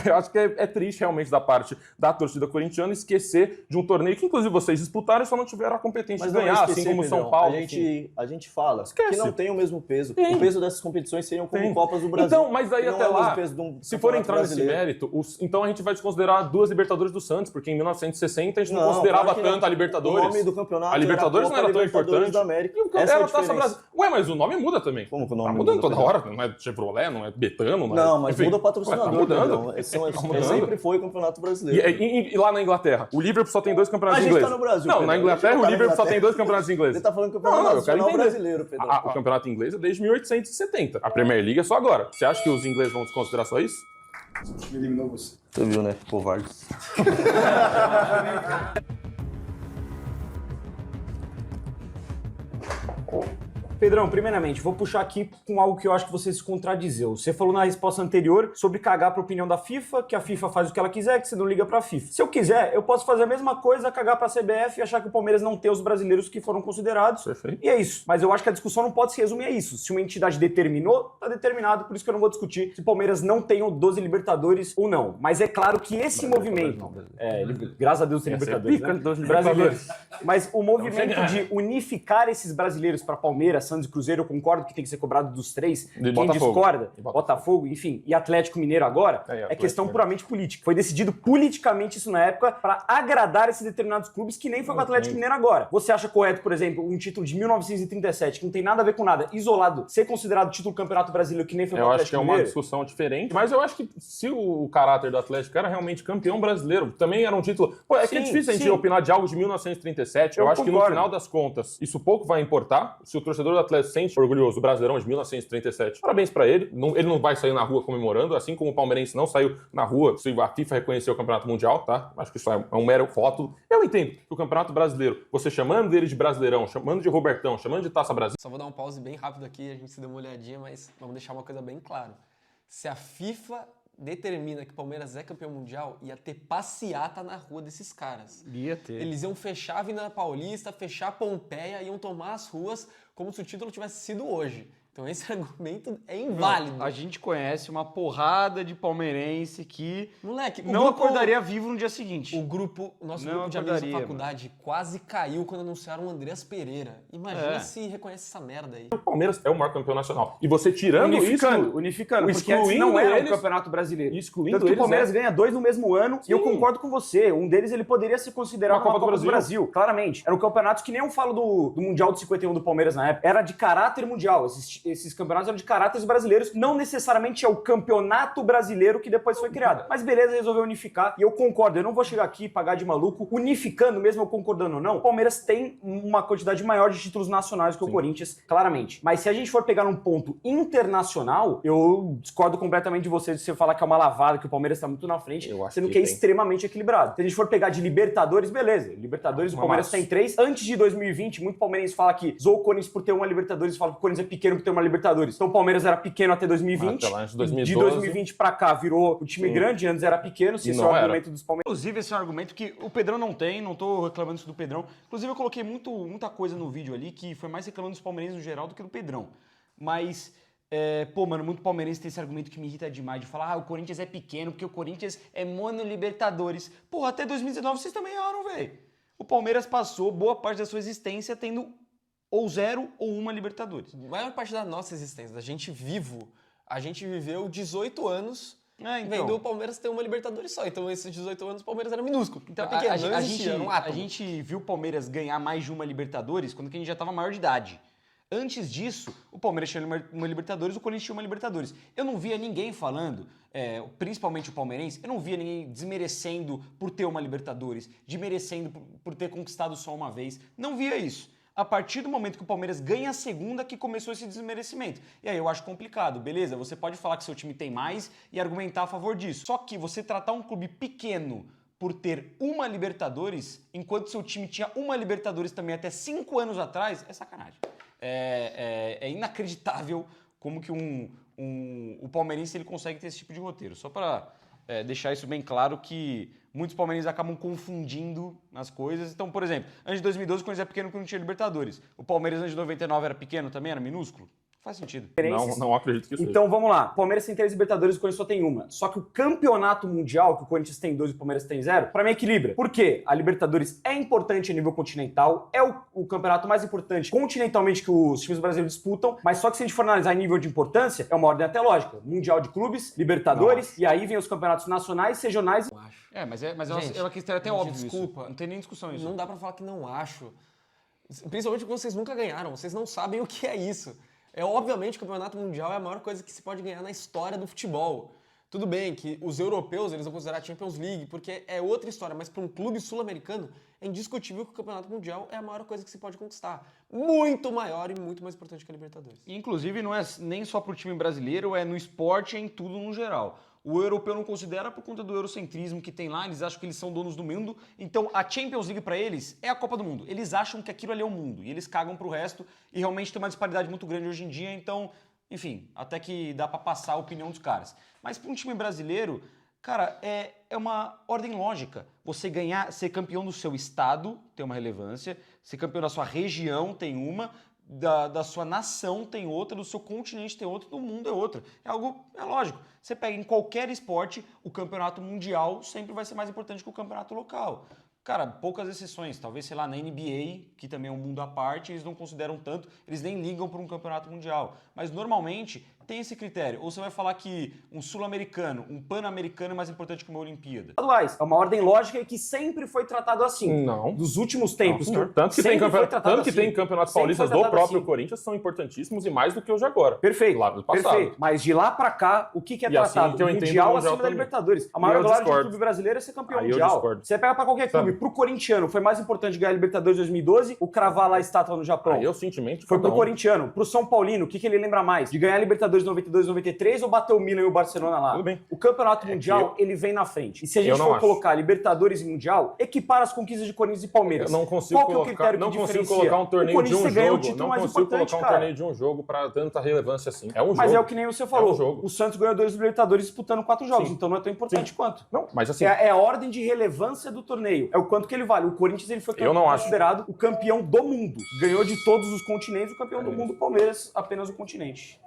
eu acho que é triste realmente da parte da torcida corintiana esquecer de um torneio que, inclusive, vocês disputaram e só não tiveram a competência de ganhar, assim como o São Paulo. A gente fala que não tem o mesmo peso. Tem. O peso dessas competições seriam como Copas do Brasil. Então, mas aí até lá, se for entrar nesse mérito, então a gente vai desconsiderar 2 Libertadores do Santos, porque em 1960 a gente não considerava tanto a Libertadores. O nome do campeonato a Libertadores não era tão importante. Da América. Era a Taça Brasil. Ué, mas o nome muda também. Como que o nome tá mudando toda hora, não é Chevrolet, não é Betano, não, mas muda o patrocinador. Tá mudando. Sempre foi o Campeonato Brasileiro. E lá na Inglaterra, o Liverpool só tem 2 campeonatos ingleses. A gente tá no Brasil, não, Pedro. na Inglaterra o Liverpool só tem 2 campeonatos ingleses. Você tá falando Campeonato Nacional Brasileiro, Pedro. O Campeonato Inglês é desde 1870. A Premier League é só agora. Você acha que os ingleses vão desconsiderar só isso? Me eliminou você. Você viu, né? Covarde. Pedrão, primeiramente, vou puxar aqui com algo que eu acho que você se contradizeu. Você falou na resposta anterior sobre cagar pra opinião da FIFA, que a FIFA faz o que ela quiser, que você não liga pra FIFA. Se eu quiser, eu posso fazer a mesma coisa, cagar pra CBF e achar que o Palmeiras não tem os brasileiros que foram considerados. Perfeito. E é isso. Mas eu acho que a discussão não pode se resumir a isso. Se uma entidade determinou, tá determinado, por isso que eu não vou discutir se o Palmeiras não tem o 12 Libertadores ou não. Mas é claro que esse movimento... graças a Deus tem Libertadores, né? Brasileiros. Mas o movimento de unificar esses brasileiros para Palmeiras, Santos e Cruzeiro, eu concordo que tem que ser cobrado dos três. Quem discorda, Botafogo, enfim, e Atlético Mineiro agora, é questão puramente política. Foi decidido politicamente isso na época para agradar esses determinados clubes, que nem foi com o Atlético Mineiro agora. Você acha correto, por exemplo, um título de 1937, que não tem nada a ver com nada, isolado, ser considerado título do Campeonato Brasileiro, que nem foi com o Atlético Mineiro? Eu acho que é uma discussão diferente, mas eu acho que se o caráter do Atlético era realmente campeão brasileiro, também era um título... Pô, que é difícil a gente opinar de algo de 1937. Eu acho que no final das contas, isso pouco vai importar. Se o torcedor do Atlético se sente orgulhoso, o Brasileirão de 1937, parabéns pra ele. Ele não vai sair na rua comemorando, assim como o palmeirense não saiu na rua se a FIFA reconheceu o Campeonato Mundial, tá? Acho que isso é um mero rótulo. Eu entendo que o Campeonato Brasileiro, você chamando dele de Brasileirão, chamando de Robertão, chamando de Taça Brasil... Só vou dar um pause bem rápido aqui, a gente se deu uma olhadinha, mas vamos deixar uma coisa bem clara. Se a FIFA determina que o Palmeiras é campeão mundial, ia ter passeata na rua desses caras. Ia ter. Eles iam fechar a Avenida Paulista, fechar a Pompeia, iam tomar as ruas como se o título tivesse sido hoje. Então esse argumento é inválido. A gente conhece uma porrada de palmeirense que Moleque, não acordaria vivo no dia seguinte. O nosso grupo de amigos da faculdade quase caiu quando anunciaram o Andreas Pereira. Imagina se reconhece essa merda aí. O Palmeiras é o maior campeão nacional. E você tirando unificando, porque antes não era o Campeonato Brasileiro. Tanto que o Palmeiras ganha 2 no mesmo ano, e eu concordo com você. Um deles ele poderia ser considerado uma Copa do Brasil, claramente. Era um campeonato que nem eu falo do Mundial de 51 do Palmeiras na época. Era de caráter mundial. Esses campeonatos eram de caráteres brasileiros, não necessariamente é o campeonato brasileiro que depois foi criado. Mas beleza, resolveu unificar, e eu concordo, eu não vou chegar aqui e pagar de maluco, unificando, mesmo eu concordando ou não, o Palmeiras tem uma quantidade maior de títulos nacionais que o Corinthians, claramente. Mas se a gente for pegar um ponto internacional, eu discordo completamente de você falar que é uma lavada, que o Palmeiras tá muito na frente, sendo que é extremamente equilibrado. Se a gente for pegar de Libertadores, beleza. Libertadores, o Palmeiras tem 3. Antes de 2020, muito palmeirense fala que zoou o Corinthians por ter uma Libertadores, fala que o Corinthians é pequeno por ter uma Libertadores. Então o Palmeiras era pequeno até 2020. De 2020 pra cá virou o time grande, antes era pequeno, se esse é o argumento dos palmeirenses. Inclusive, esse é um argumento que o Pedrão não tem, não tô reclamando isso do Pedrão. Inclusive, eu coloquei muita coisa no vídeo ali que foi mais reclamando dos palmeirenses no geral do que do Pedrão. Mas, muito palmeirense tem esse argumento que me irrita demais, de falar, o Corinthians é pequeno, porque o Corinthians é mono-libertadores. Porra, até 2019 vocês também erraram, velho. O Palmeiras passou boa parte da sua existência tendo ou 0 ou 1 Libertadores. A maior parte da nossa existência, da gente vivo, a gente viveu 18 anos vendo o Palmeiras ter uma Libertadores só. Então esses 18 anos o Palmeiras era minúsculo. Então era pequeno, não existia, era um átomo. A gente viu o Palmeiras ganhar mais de uma Libertadores quando a gente já estava maior de idade. Antes disso, o Palmeiras tinha uma Libertadores, o Corinthians tinha uma Libertadores. Eu não via ninguém falando, principalmente o palmeirense, eu não via ninguém desmerecendo por ter uma Libertadores, desmerecendo por ter conquistado só uma vez. Não via isso. A partir do momento que o Palmeiras ganha a segunda que começou esse desmerecimento. E aí eu acho complicado, beleza? Você pode falar que seu time tem mais e argumentar a favor disso. Só que você tratar um clube pequeno por ter uma Libertadores, enquanto seu time tinha uma Libertadores também até 5 anos atrás, é sacanagem. É inacreditável como que o palmeirense ele consegue ter esse tipo de roteiro. Só para deixar isso bem claro que muitos palmeirenses acabam confundindo as coisas. Então, por exemplo, antes de 2012 o Corinthians era pequeno porque não tinha Libertadores. O Palmeiras antes de 99 era pequeno também, era minúsculo? Faz sentido. Não acredito que seja. Então vamos lá. O Palmeiras tem 3 Libertadores e o Corinthians só tem uma. Só que o campeonato mundial, que o Corinthians tem 2 e o Palmeiras tem 0, pra mim equilibra. Por quê? A Libertadores é importante a nível continental, é o campeonato mais importante continentalmente que os times brasileiros disputam, mas só que se a gente for analisar em nível de importância, é uma ordem até lógica. Mundial de clubes, Libertadores, e aí vem os campeonatos nacionais, regionais. Não acho. Mas gente, é uma questão até óbvia. Desculpa. Isso. Não tem nem discussão isso. Não dá pra falar que não acho. Principalmente porque vocês nunca ganharam, vocês não sabem o que é isso. Obviamente, o campeonato mundial é a maior coisa que se pode ganhar na história do futebol. Tudo bem que os europeus eles vão considerar a Champions League, porque é outra história, mas para um clube sul-americano é indiscutível que o campeonato mundial é a maior coisa que se pode conquistar. Muito maior e muito mais importante que a Libertadores. Inclusive, não é nem só para o time brasileiro, é no esporte, é em tudo no geral. O europeu não considera por conta do eurocentrismo que tem lá, eles acham que eles são donos do mundo. Então a Champions League para eles é a Copa do Mundo. Eles acham que aquilo ali é o mundo e eles cagam pro resto e realmente tem uma disparidade muito grande hoje em dia, então, enfim, até que dá para passar a opinião dos caras. Mas para um time brasileiro, cara, é uma ordem lógica. Você ganhar, ser campeão do seu estado tem uma relevância, ser campeão da sua região tem uma, da sua nação tem outra, do seu continente tem outra, do mundo é outra. É lógico. Você pega em qualquer esporte, o campeonato mundial sempre vai ser mais importante que o campeonato local. Cara, poucas exceções. Talvez, sei lá, na NBA, que também é um mundo à parte, eles não consideram tanto, eles nem ligam para um campeonato mundial. Mas normalmente tem esse critério. Ou você vai falar que um sul-americano, um pan-americano é mais importante que uma Olimpíada. Estaduais. É uma ordem lógica e que sempre foi tratado assim. Não. Dos últimos tempos. Não, tanto que tem assim. campeonatos Sempre paulistas foi do tratado próprio assim. Corinthians são importantíssimos e mais do que os de agora. Perfeito. Lá do passado. Perfeito. Mas de lá pra cá, o que é E assim tratado? que eu entendo Mundial o Mundial acima da também. Libertadores. A E maior eu glória do discordo. clube brasileiro é ser campeão Aí eu mundial. discordo. Você pega pra qualquer clube. Sabe? Pro corintiano, foi mais importante ganhar a Libertadores 2012 ou cravar lá a estátua no Japão? Aí eu sentimento Foi cada pro um. corintiano. Pro São Paulino, o que ele lembra mais? De ganhar a Libertadores 92, 93 ou bater o Milan e o Barcelona lá? Tudo bem. O campeonato mundial, ele vem na frente. E se a gente Eu não for acho. colocar Libertadores e Mundial, equipara as conquistas de Corinthians e Palmeiras. Eu não consigo Qual que é o critério não que consigo diferencia? colocar um O torneio de Corinthians um ganha o jogo. título Não mais consigo importante, colocar um cara. torneio de um jogo pra tanta relevância assim. É um jogo. Mas é o que nem você falou. É um jogo. O Santos ganhou 2 Libertadores disputando 4 jogos, Sim. então não é tão importante quanto. Não, mas assim, É a ordem de relevância do torneio. É o quanto que ele vale. O Corinthians ele foi Eu não acho. considerado o campeão do mundo. Ganhou de todos os continentes, o campeão do mundo. O Palmeiras, apenas o continente.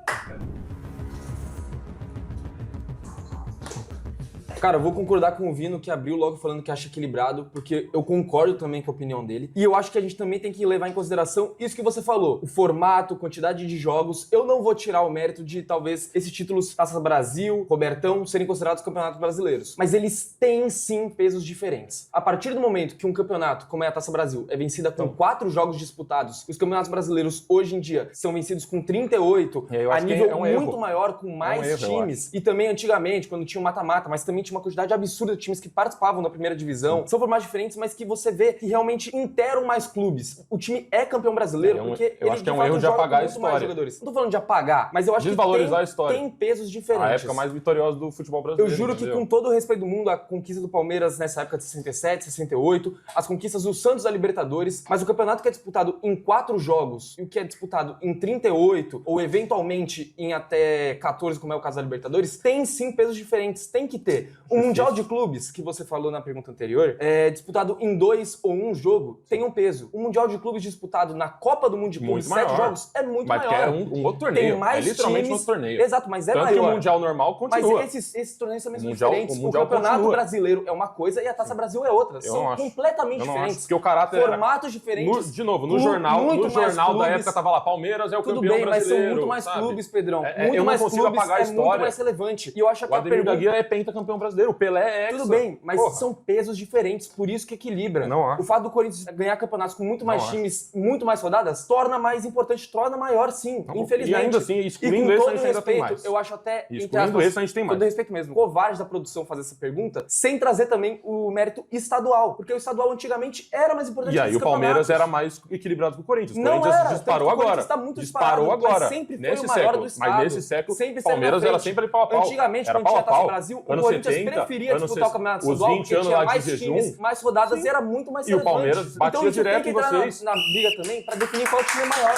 Cara, eu vou concordar com o Vino que abriu logo falando que acha equilibrado, porque eu concordo também com a opinião dele. E eu acho que a gente também tem que levar em consideração isso que você falou. O formato, quantidade de jogos. Eu não vou tirar o mérito de talvez esses títulos Taça Brasil, Robertão, serem considerados campeonatos brasileiros. Mas eles têm sim pesos diferentes. A partir do momento que um campeonato, como é a Taça Brasil, é vencida com 4 jogos disputados, os campeonatos brasileiros hoje em dia são vencidos com 38, eu a acho que nível é um muito erro. maior, com mais erro, eu times. E também antigamente, quando tinha o mata-mata, mas também tinha uma quantidade absurda de times que participavam da primeira divisão. São formatos diferentes, mas que você vê que realmente interam mais clubes. O time é campeão brasileiro porque eu ele acho que é um fato erro de joga com apagar a muito mais história. jogadores. Não tô falando de apagar, mas eu acho Desvalorizar que a história. tem pesos diferentes. A época mais vitoriosa do futebol Eu brasileiro. juro que, entendeu? com todo o respeito do mundo, a conquista do Palmeiras nessa época de 67, 68, as conquistas do Santos da Libertadores, mas o campeonato que é disputado em 4 jogos e o que é disputado em 38, ou eventualmente em até 14, como é o caso da Libertadores, tem sim pesos diferentes, tem que ter. O Mundial de Clubes, que você falou na pergunta anterior, disputado em 2 ou 1 jogo, tem um peso. O Mundial de Clubes disputado na Copa do Mundo de Clubes, Muito 7 maior. jogos, é muito Mas maior. que é um outro torneio. Tem mais é literalmente times, um outro torneio. Exato, mas é Tanto maior. que o Mundial normal continua. Mas esses torneios também são Mundial- diferentes. o O Mundial Campeonato continua. Brasileiro é uma coisa e a Taça Brasil é outra. Eu São não acho. completamente Eu não acho. diferentes. Porque o caráter era... Formatos diferentes. De novo, no Clu- jornal, muito no mais jornal da clubes. época tava lá, Palmeiras é o Tudo campeão bem, mas brasileiro. são muito mais sabe? clubes, Pedrão. eu Muito não mais consigo clubes, apagar a é muito história. mais relevante. E eu acho que O a Ademir da pergunta... Guia é pentacampeão brasileiro, o Pelé é hexa. Tudo bem, mas Porra. são pesos diferentes, por isso que equilibra. Não acho. O fato do Corinthians ganhar campeonatos com muito mais Não acho. times, muito mais rodadas, torna mais importante, torna maior sim, Não, infelizmente. e ainda assim, E com excluindo esse, todo a gente ainda tem respeito, mais. eu acho até, entre Excluindo aspas, esse, a gente tem mais. com todo respeito mesmo, covarde da produção fazer essa pergunta, sem trazer também o mérito estadual, porque o estadual antigamente era mais importante E que aí os o Palmeiras campeonatos. era mais equilibrado que o Corinthians. O Não Corinthians era, disparou tanto que o agora. Corinthians tá muito disparou disparado, agora. mas sempre foi nesse o maior século. do estado. Mas nesse século, Sempre o saiu Palmeiras na era frente. sempre pau a pau. Antigamente, era quando pau tinha a Taça pau. Brasil, o Anos Corinthians 70, preferia anos disputar o Campeonato os Estadual 20 porque anos tinha lá de mais jejum. times, mais rodadas e era muito mais E o relevante. Palmeiras batia Então a gente direto tem que em entrar vocês. na briga também para definir qual time é maior.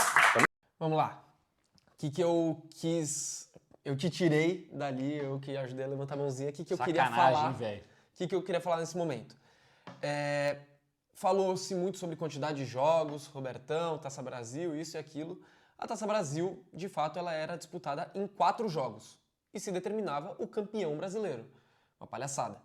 Vamos lá. O que eu quis... Eu te tirei dali, eu que ajudei a levantar a mãozinha. O que eu queria falar? velho. O que eu queria falar nesse momento? Falou-se muito sobre quantidade de jogos, Robertão, Taça Brasil, isso e aquilo. A Taça Brasil, de fato, ela era disputada em 4 jogos e se determinava o campeão brasileiro. Uma palhaçada.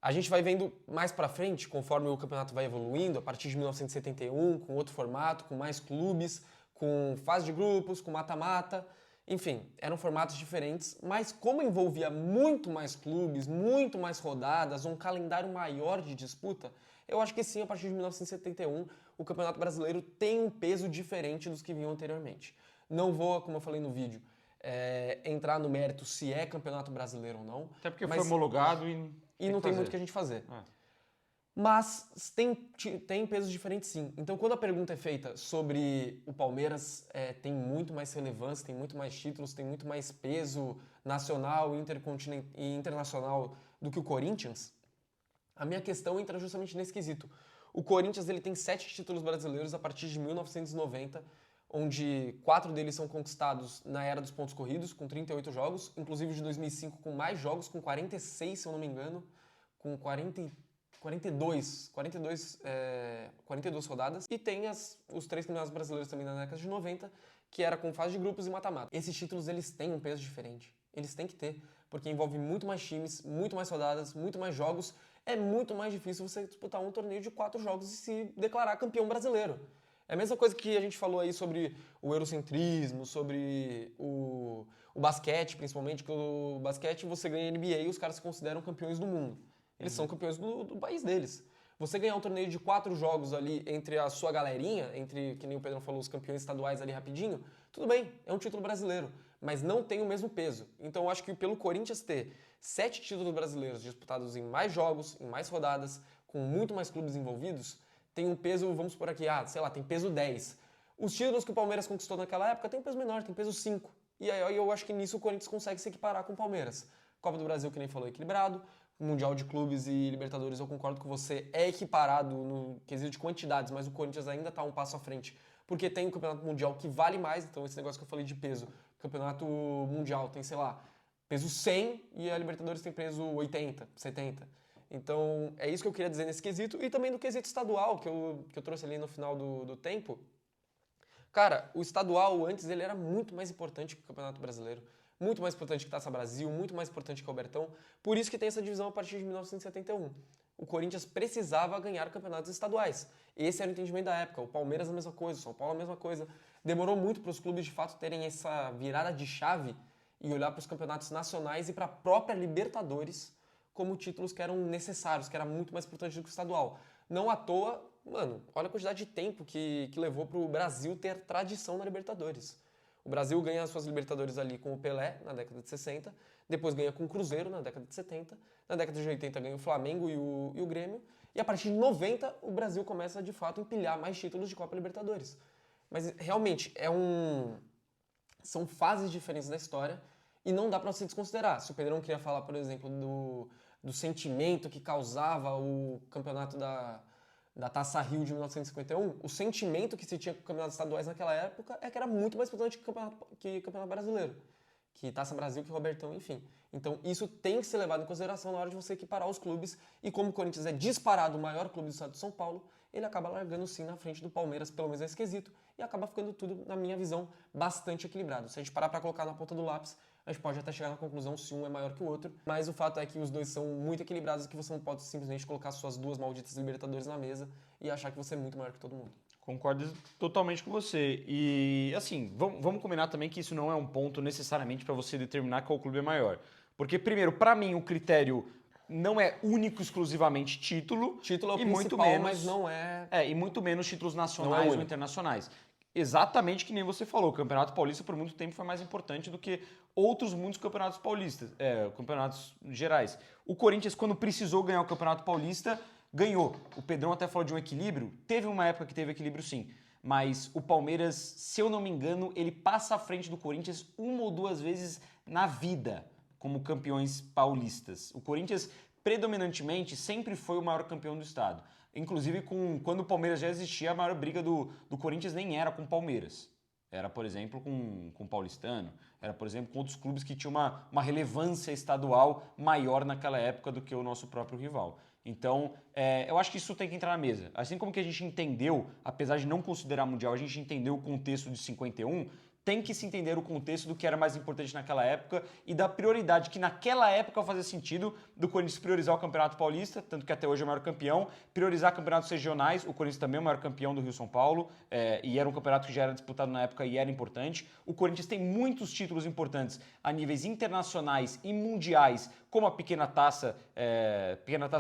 A gente vai vendo mais pra frente, conforme o campeonato vai evoluindo, a partir de 1971, com outro formato, com mais clubes, com fase de grupos, com mata-mata. Enfim, eram formatos diferentes, mas como envolvia muito mais clubes, muito mais rodadas, um calendário maior de disputa, eu acho que sim, a partir de 1971, o Campeonato Brasileiro tem um peso diferente dos que vinham anteriormente. Não vou, como eu falei no vídeo, entrar no mérito se é Campeonato Brasileiro ou não. Até porque mas foi homologado e não tem muito o que a gente fazer. Mas tem pesos diferentes sim. Então quando a pergunta é feita sobre o Palmeiras tem muito mais relevância, tem muito mais títulos, tem muito mais peso nacional e internacional do que o Corinthians, a minha questão entra justamente nesse quesito. O Corinthians ele tem 7 títulos brasileiros a partir de 1990, onde 4 deles são conquistados na era dos pontos corridos, com 38 jogos, inclusive o de 2005 com mais jogos, com 46, se eu não me engano, com 42 rodadas. E tem os 3 campeonatos brasileiros também na década de 90, que era com fase de grupos e mata-mata. Esses títulos eles têm um peso diferente. Eles têm que ter, porque envolve muito mais times, muito mais rodadas, muito mais jogos. É muito mais difícil você disputar um torneio de 4 jogos e se declarar campeão brasileiro. É a mesma coisa que a gente falou aí sobre o eurocentrismo, sobre o basquete, principalmente, que o basquete você ganha NBA e os caras se consideram campeões do mundo. Eles são campeões do país deles. Você ganhar um torneio de 4 jogos ali entre a sua galerinha, entre, que nem o Pedro falou, os campeões estaduais ali rapidinho, tudo bem, é um título brasileiro, mas não tem o mesmo peso. Então eu acho que pelo Corinthians ter 7 títulos brasileiros disputados em mais jogos, em mais rodadas, com muito mais clubes envolvidos, tem um peso, vamos por aqui, tem peso 10. Os títulos que o Palmeiras conquistou naquela época tem um peso menor, tem peso 5. E aí eu acho que nisso o Corinthians consegue se equiparar com o Palmeiras. Copa do Brasil, que nem falou, equilibrado. Mundial de Clubes e Libertadores, eu concordo com você, é equiparado no quesito de quantidades, mas o Corinthians ainda está um passo à frente, porque tem o Campeonato Mundial que vale mais, então esse negócio que eu falei de peso, o Campeonato Mundial tem, sei lá, peso 100 e a Libertadores tem peso 80, 70. Então é isso que eu queria dizer nesse quesito, e também do quesito estadual, que eu trouxe ali no final do tempo. Cara, o estadual antes ele era muito mais importante que o Campeonato Brasileiro. Muito mais importante que Taça Brasil, muito mais importante que o Albertão. Por isso que tem essa divisão a partir de 1971. O Corinthians precisava ganhar campeonatos estaduais. Esse era o entendimento da época. O Palmeiras a mesma coisa, o São Paulo a mesma coisa. Demorou muito para os clubes de fato terem essa virada de chave e olhar para os campeonatos nacionais e para a própria Libertadores como títulos que eram necessários, que era muito mais importante do que o estadual. Não à toa, mano, olha a quantidade de tempo que levou para o Brasil ter tradição na Libertadores. O Brasil ganha as suas Libertadores ali com o Pelé, na década de 60, depois ganha com o Cruzeiro, na década de 70, na década de 80 ganha o Flamengo e o Grêmio, e a partir de 90 o Brasil começa, de fato, a empilhar mais títulos de Copa Libertadores. Mas, realmente, são fases diferentes da história e não dá para se desconsiderar. Se o Pedrão queria falar, por exemplo, do sentimento que causava o campeonato da Taça Rio de 1951, o sentimento que se tinha com campeonatos estaduais naquela época é que era muito mais importante que campeonato brasileiro, que Taça Brasil, que Robertão, enfim. Então isso tem que ser levado em consideração na hora de você equiparar os clubes, e como o Corinthians é disparado o maior clube do estado de São Paulo, ele acaba largando sim na frente do Palmeiras, pelo menos nesse quesito, e acaba ficando tudo, na minha visão, bastante equilibrado. Se a gente parar para colocar na ponta do lápis, a gente pode até chegar na conclusão se um é maior que o outro, mas o fato é que os dois são muito equilibrados e que você não pode simplesmente colocar suas duas malditas Libertadores na mesa e achar que você é muito maior que todo mundo. Concordo totalmente com você. E, assim, vamos combinar também que isso não é um ponto necessariamente para você determinar qual clube é maior. Porque, primeiro, para mim, o critério não é único exclusivamente título. Título é o e principal, muito menos, mas não é... E muito menos títulos nacionais ou internacionais. Exatamente que nem você falou, o Campeonato Paulista por muito tempo foi mais importante do que outros muitos campeonatos paulistas, campeonatos gerais. O Corinthians, quando precisou ganhar o Campeonato Paulista, ganhou. O Pedrão até falou de um equilíbrio, teve uma época que teve equilíbrio sim, mas o Palmeiras, se eu não me engano, ele passa à frente do Corinthians 1 ou 2 vezes na vida como campeões paulistas. O Corinthians, predominantemente, sempre foi o maior campeão do estado. Inclusive, quando o Palmeiras já existia, a maior briga do Corinthians nem era com o Palmeiras. Era, por exemplo, com o Paulistano. Era, por exemplo, com outros clubes que tinham uma relevância estadual maior naquela época do que o nosso próprio rival. Então, eu acho que isso tem que entrar na mesa. Assim como que a gente entendeu, apesar de não considerar mundial, a gente entendeu o contexto de 51, tem que se entender o contexto do que era mais importante naquela época e da prioridade que naquela época fazia sentido do Corinthians priorizar o Campeonato Paulista, tanto que até hoje é o maior campeão, priorizar campeonatos regionais, o Corinthians também é o maior campeão do Rio-São Paulo, e era um campeonato que já era disputado na época e era importante. O Corinthians tem muitos títulos importantes a níveis internacionais e mundiais, como a Pequena Taça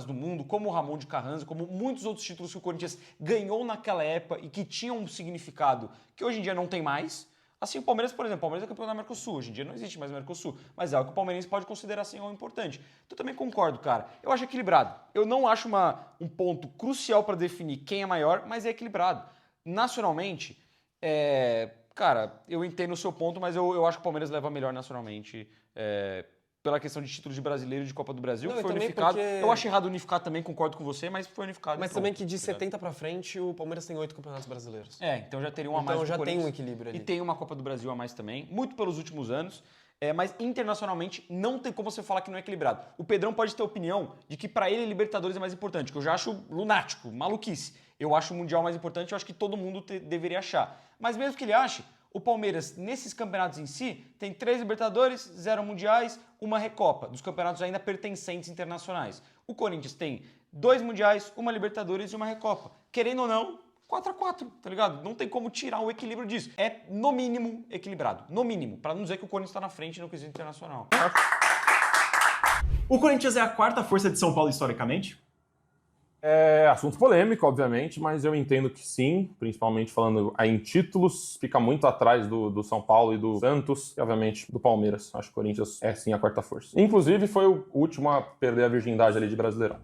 do Mundo, como o Ramon de Carranza, como muitos outros títulos que o Corinthians ganhou naquela época e que tinham um significado que hoje em dia não tem mais. Assim, o Palmeiras, por exemplo, o Palmeiras é campeão da Mercosul. Hoje em dia não existe mais Mercosul. Mas é algo que o palmeirense pode considerar assim algo importante. Então eu também concordo, cara. Eu acho equilibrado. Eu não acho um ponto crucial para definir quem é maior, mas é equilibrado. Nacionalmente, cara, eu entendo o seu ponto, mas eu acho que o Palmeiras leva melhor nacionalmente. Pela questão de títulos de brasileiro e de Copa do Brasil, Não, que foi unificado. Eu acho errado unificar também, concordo com você, mas foi unificado. Mas também que de 70 pra frente, o Palmeiras tem 8 campeonatos brasileiros. Então já teria uma a mais. Então do já tem Corinthians. um equilíbrio ali. E tem uma Copa do Brasil a mais também, muito pelos últimos anos. Mas internacionalmente não tem como você falar que não é equilibrado. O Pedrão pode ter opinião de que pra ele Libertadores é mais importante, que eu já acho lunático, maluquice. Eu acho o Mundial mais importante, eu acho que todo mundo deveria achar. Mas mesmo que ele ache, o Palmeiras, nesses campeonatos em si, tem 3 Libertadores, 0 Mundiais, 1 Recopa, dos campeonatos ainda pertencentes internacionais. O Corinthians tem 2 Mundiais, 1 Libertadores e 1 Recopa. Querendo ou não, 4-4, tá ligado? Não tem como tirar o equilíbrio disso. É, no mínimo, equilibrado. No mínimo, pra não dizer que o Corinthians tá na frente no quesito internacional. O Corinthians é a 4ª força de São Paulo historicamente? É assunto polêmico, obviamente, mas eu entendo que sim, principalmente falando em títulos, fica muito atrás do São Paulo e do Santos, e obviamente do Palmeiras. Acho que o Corinthians é sim a 4ª força. Inclusive foi o último a perder a virgindade ali de Brasileirão.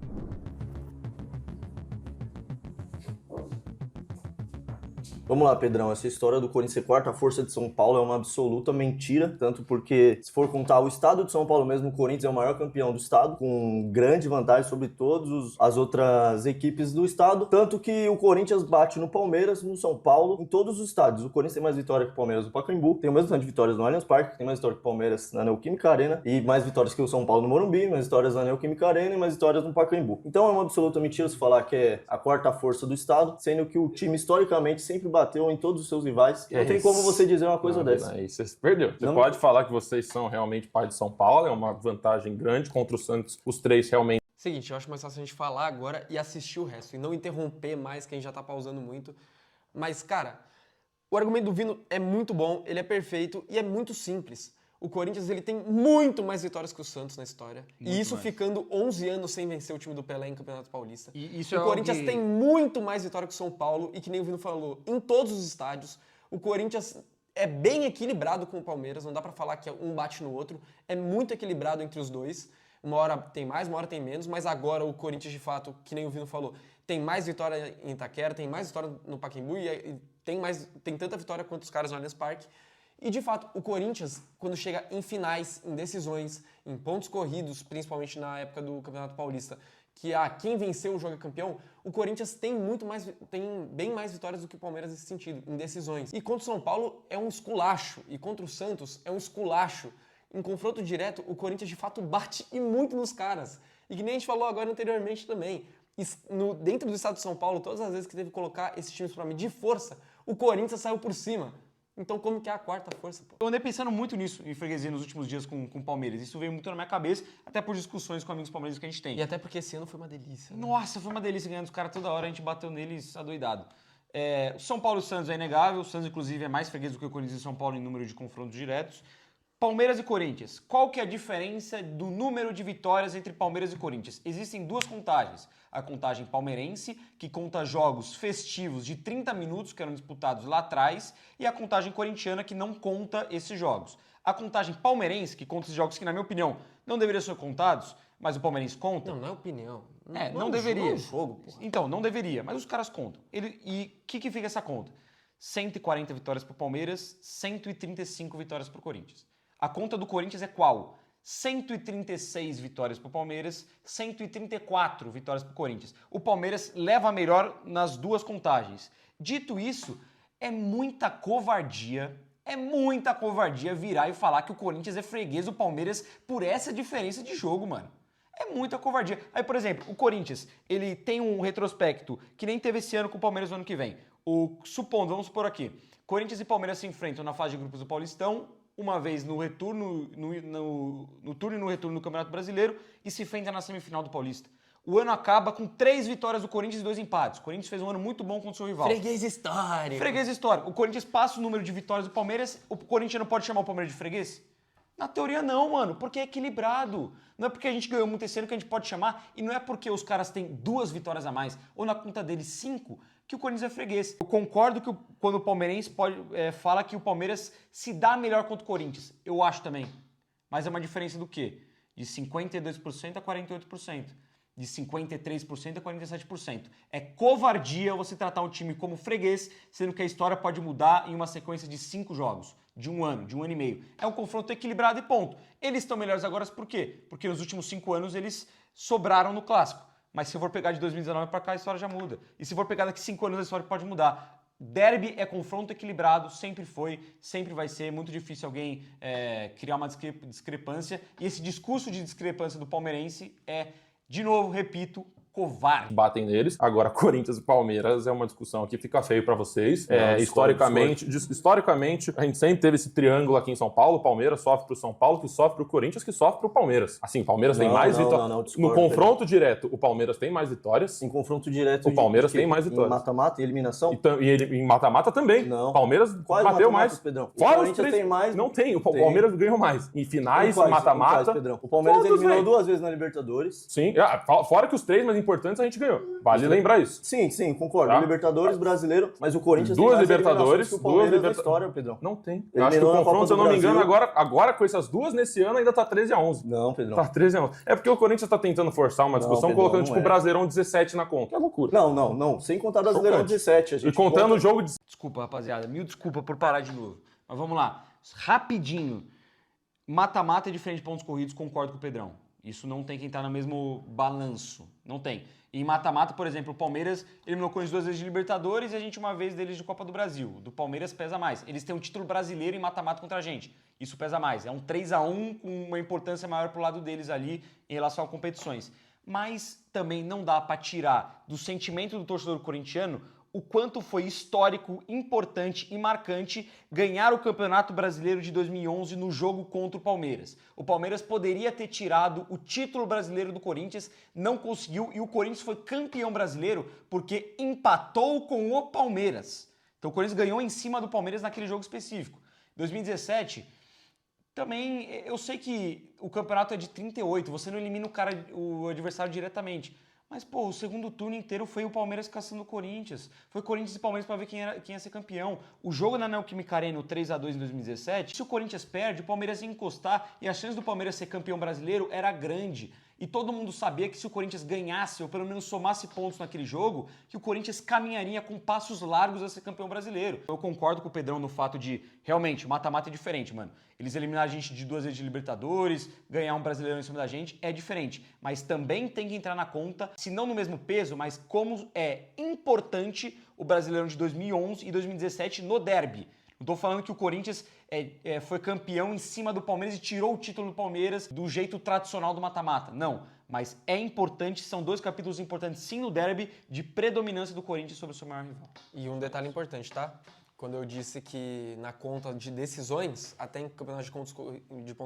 Vamos lá, Pedrão. Essa história do Corinthians ser 4ª força de São Paulo é uma absoluta mentira, tanto porque, se for contar o estado de São Paulo mesmo, o Corinthians é o maior campeão do estado, com grande vantagem sobre todas as outras equipes do estado, tanto que o Corinthians bate no Palmeiras, no São Paulo, em todos os estádios. O Corinthians tem mais vitória que o Palmeiras no Pacaembu, tem o mesmo tanto de vitórias no Allianz Parque, tem mais vitória que o Palmeiras na Neoquímica Arena, e mais vitórias que o São Paulo no Morumbi, mais vitórias na Neoquímica Arena e mais vitórias no Pacaembu. Então é uma absoluta mentira se falar que é a 4ª força do estado, sendo que o time historicamente sempre bateu em todos os seus rivais. Não tem como você dizer uma coisa dessa. Aí você perdeu. Você pode falar que vocês são realmente pai de São Paulo, é uma vantagem grande contra o Santos, os 3 realmente. Seguinte, eu acho mais fácil a gente falar agora e assistir o resto, e não interromper mais, que a gente já tá pausando muito. Mas, cara, o argumento do Vino é muito bom, ele é perfeito e é muito simples. O Corinthians ele tem muito mais vitórias que o Santos na história. Muito e isso mais. ficando 11 anos sem vencer o time do Pelé em Campeonato Paulista. E isso o é Corinthians algo que- tem muito mais vitória que o São Paulo e que nem o Vino falou, em todos os estádios. O Corinthians é bem equilibrado com o Palmeiras, não dá pra falar que um bate no outro. É muito equilibrado entre os dois. Uma hora tem mais, uma hora tem menos, mas agora o Corinthians, de fato, que nem o Vino falou, tem mais vitória em Itaquera, tem mais vitória no Pacaembu e tem tanta vitória quanto os caras no Allianz Parque. E, de fato, o Corinthians, quando chega em finais, em decisões, em pontos corridos, principalmente na época do Campeonato Paulista, que quem venceu o jogo é campeão, o Corinthians tem bem mais vitórias do que o Palmeiras nesse sentido, em decisões. E contra o São Paulo é um esculacho, e contra o Santos é um esculacho. Em confronto direto, o Corinthians de fato bate e muito nos caras. E que nem a gente falou agora anteriormente também, dentro do estado de São Paulo, todas as vezes que teve que colocar esses times para medir força, o Corinthians saiu por cima. Então como que é a 4ª força, pô? Eu andei pensando muito nisso em freguesia nos últimos dias com o Palmeiras. Isso veio muito na minha cabeça, até por discussões com amigos palmeirenses que a gente tem. E até porque esse ano foi uma delícia. Né? Nossa, foi uma delícia ganhando os caras toda hora, a gente bateu neles adoidado. O São Paulo e o Santos é inegável, o Santos inclusive é mais freguês do que o Corinthians e o São Paulo em número de confrontos diretos. Palmeiras e Corinthians, qual que é a diferença do número de vitórias entre Palmeiras e Corinthians? Existem 2 contagens. A contagem palmeirense, que conta jogos festivos de 30 minutos que eram disputados lá atrás, e a contagem corintiana, que não conta esses jogos. A contagem palmeirense, que conta esses jogos que, na minha opinião, não deveriam ser contados, mas o palmeirense conta. Não é opinião. Não deveria. Não é um jogo, porra. Então, não deveria, mas os caras contam. E o que fica essa conta? 140 vitórias para o Palmeiras, 135 vitórias para o Corinthians. A conta do Corinthians é qual? 136 vitórias para o Palmeiras, 134 vitórias para o Corinthians. O Palmeiras leva a melhor nas 2 contagens. Dito isso, é muita covardia virar e falar que o Corinthians é freguês do Palmeiras por essa diferença de jogo, mano. É muita covardia. Aí, por exemplo, o Corinthians, ele tem um retrospecto que nem teve esse ano com o Palmeiras no ano que vem. Supondo, vamos supor aqui, Corinthians e Palmeiras se enfrentam na fase de grupos do Paulistão, uma vez no retorno, no turno e no retorno do Campeonato Brasileiro, e se enfrenta na semifinal do Paulista. O ano acaba com 3 vitórias do Corinthians e 2 empates. O Corinthians fez um ano muito bom contra o seu rival. Freguês histórico. Freguês histórico. O Corinthians passa o número de vitórias do Palmeiras, o Corinthians não pode chamar o Palmeiras de freguês? Na teoria não, mano, porque é equilibrado. Não é porque a gente ganhou muito esse ano que a gente pode chamar, e não é porque os caras têm 2 vitórias a mais, ou na conta deles 5, que o Corinthians é freguês. Eu concordo que quando o palmeirense fala que o Palmeiras se dá melhor contra o Corinthians. Eu acho também. Mas é uma diferença do quê? De 52% a 48%. De 53% a 47%. É covardia você tratar um time como freguês, sendo que a história pode mudar em uma sequência de 5 jogos, de um ano e meio. É um confronto equilibrado e ponto. Eles estão melhores agora por quê? Porque nos últimos 5 anos eles sobraram no clássico. Mas se eu for pegar de 2019 para cá, a história já muda. E se for pegar daqui 5 anos, a história pode mudar. Derby é confronto equilibrado, sempre foi, sempre vai ser. Muito difícil alguém criar uma discrepância. E esse discurso de discrepância do palmeirense é, de novo, repito, covarde. Batem neles. Agora, Corinthians e Palmeiras é uma discussão aqui, fica feio pra vocês. Historicamente, a gente sempre teve esse triângulo aqui em São Paulo. O Palmeiras sofre pro São Paulo, que sofre pro Corinthians, que sofre pro Palmeiras. Assim, o Palmeiras tem mais vitórias. No confronto direto, o Palmeiras tem mais vitórias. Em confronto direto, o Palmeiras tem mais vitórias. Em mata-mata e eliminação? E em mata-mata também. Não. O Palmeiras bateu mais. Pedrão? Fora o Corinthians tem mais. Não tem. O Palmeiras ganhou mais. Em finais, mata-mata. O Palmeiras eliminou 2 vezes na Libertadores. Sim. Fora que os 3 mais importantes a gente ganhou. Vale lembrar isso. Sim, concordo. Tá? Libertadores, brasileiro, mas o Corinthians duas tem mais Libertadores, que o Palmeiras na história, Pedrão. Não tem. Eu acho que o confronto, se eu não me engano, agora com essas duas nesse ano ainda tá 13-11. Não, Pedrão. Tá 13-11. É porque o Corinthians tá tentando forçar uma discussão, Pedrão, colocando tipo o Brasileirão 17 na conta. É loucura. Não. Sem contar o Brasileirão 17. E contando o jogo de... Desculpa, rapaziada. Mil desculpa por parar de novo. Mas vamos lá. Rapidinho. Mata-mata é diferente de pontos corridos, concordo com o Pedrão. Isso não tem quem estar no mesmo balanço. Não tem. Em mata-mata, por exemplo, o Palmeiras eliminou o Corinthians 2 vezes de Libertadores e a gente uma vez deles de Copa do Brasil. Do Palmeiras pesa mais. Eles têm um título brasileiro em mata-mata contra a gente. Isso pesa mais. É um 3-1 com uma importância maior pro lado deles ali em relação a competições. Mas também não dá para tirar do sentimento do torcedor corintiano o quanto foi histórico, importante e marcante ganhar o Campeonato Brasileiro de 2011 no jogo contra o Palmeiras. O Palmeiras poderia ter tirado o título brasileiro do Corinthians, não conseguiu, e o Corinthians foi campeão brasileiro porque empatou com o Palmeiras. Então o Corinthians ganhou em cima do Palmeiras naquele jogo específico. 2017, também, eu sei que o campeonato é de 38, você não elimina o adversário diretamente. Mas, pô, o segundo turno inteiro foi o Palmeiras caçando o Corinthians. Foi Corinthians e Palmeiras para ver quem ia ser campeão. O jogo na Neoquímica Arena, o 3-2 em 2017, se o Corinthians perde, o Palmeiras ia encostar e a chance do Palmeiras ser campeão brasileiro era grande. E todo mundo sabia que se o Corinthians ganhasse, ou pelo menos somasse pontos naquele jogo, que o Corinthians caminharia com passos largos a ser campeão brasileiro. Eu concordo com o Pedrão no fato de, realmente, o mata-mata é diferente, mano. Eles eliminaram a gente de 2 vezes de Libertadores, ganhar um brasileiro em cima da gente é diferente. Mas também tem que entrar na conta, se não no mesmo peso, mas como é importante o Brasileirão de 2011 e 2017 no derby. Não tô falando que o Corinthians foi campeão em cima do Palmeiras e tirou o título do Palmeiras do jeito tradicional do mata-mata. Não, mas é importante, são 2 capítulos importantes sim no derby de predominância do Corinthians sobre o seu maior rival. E um detalhe importante, tá? Quando eu disse que na conta de decisões, até em campeonato de pontos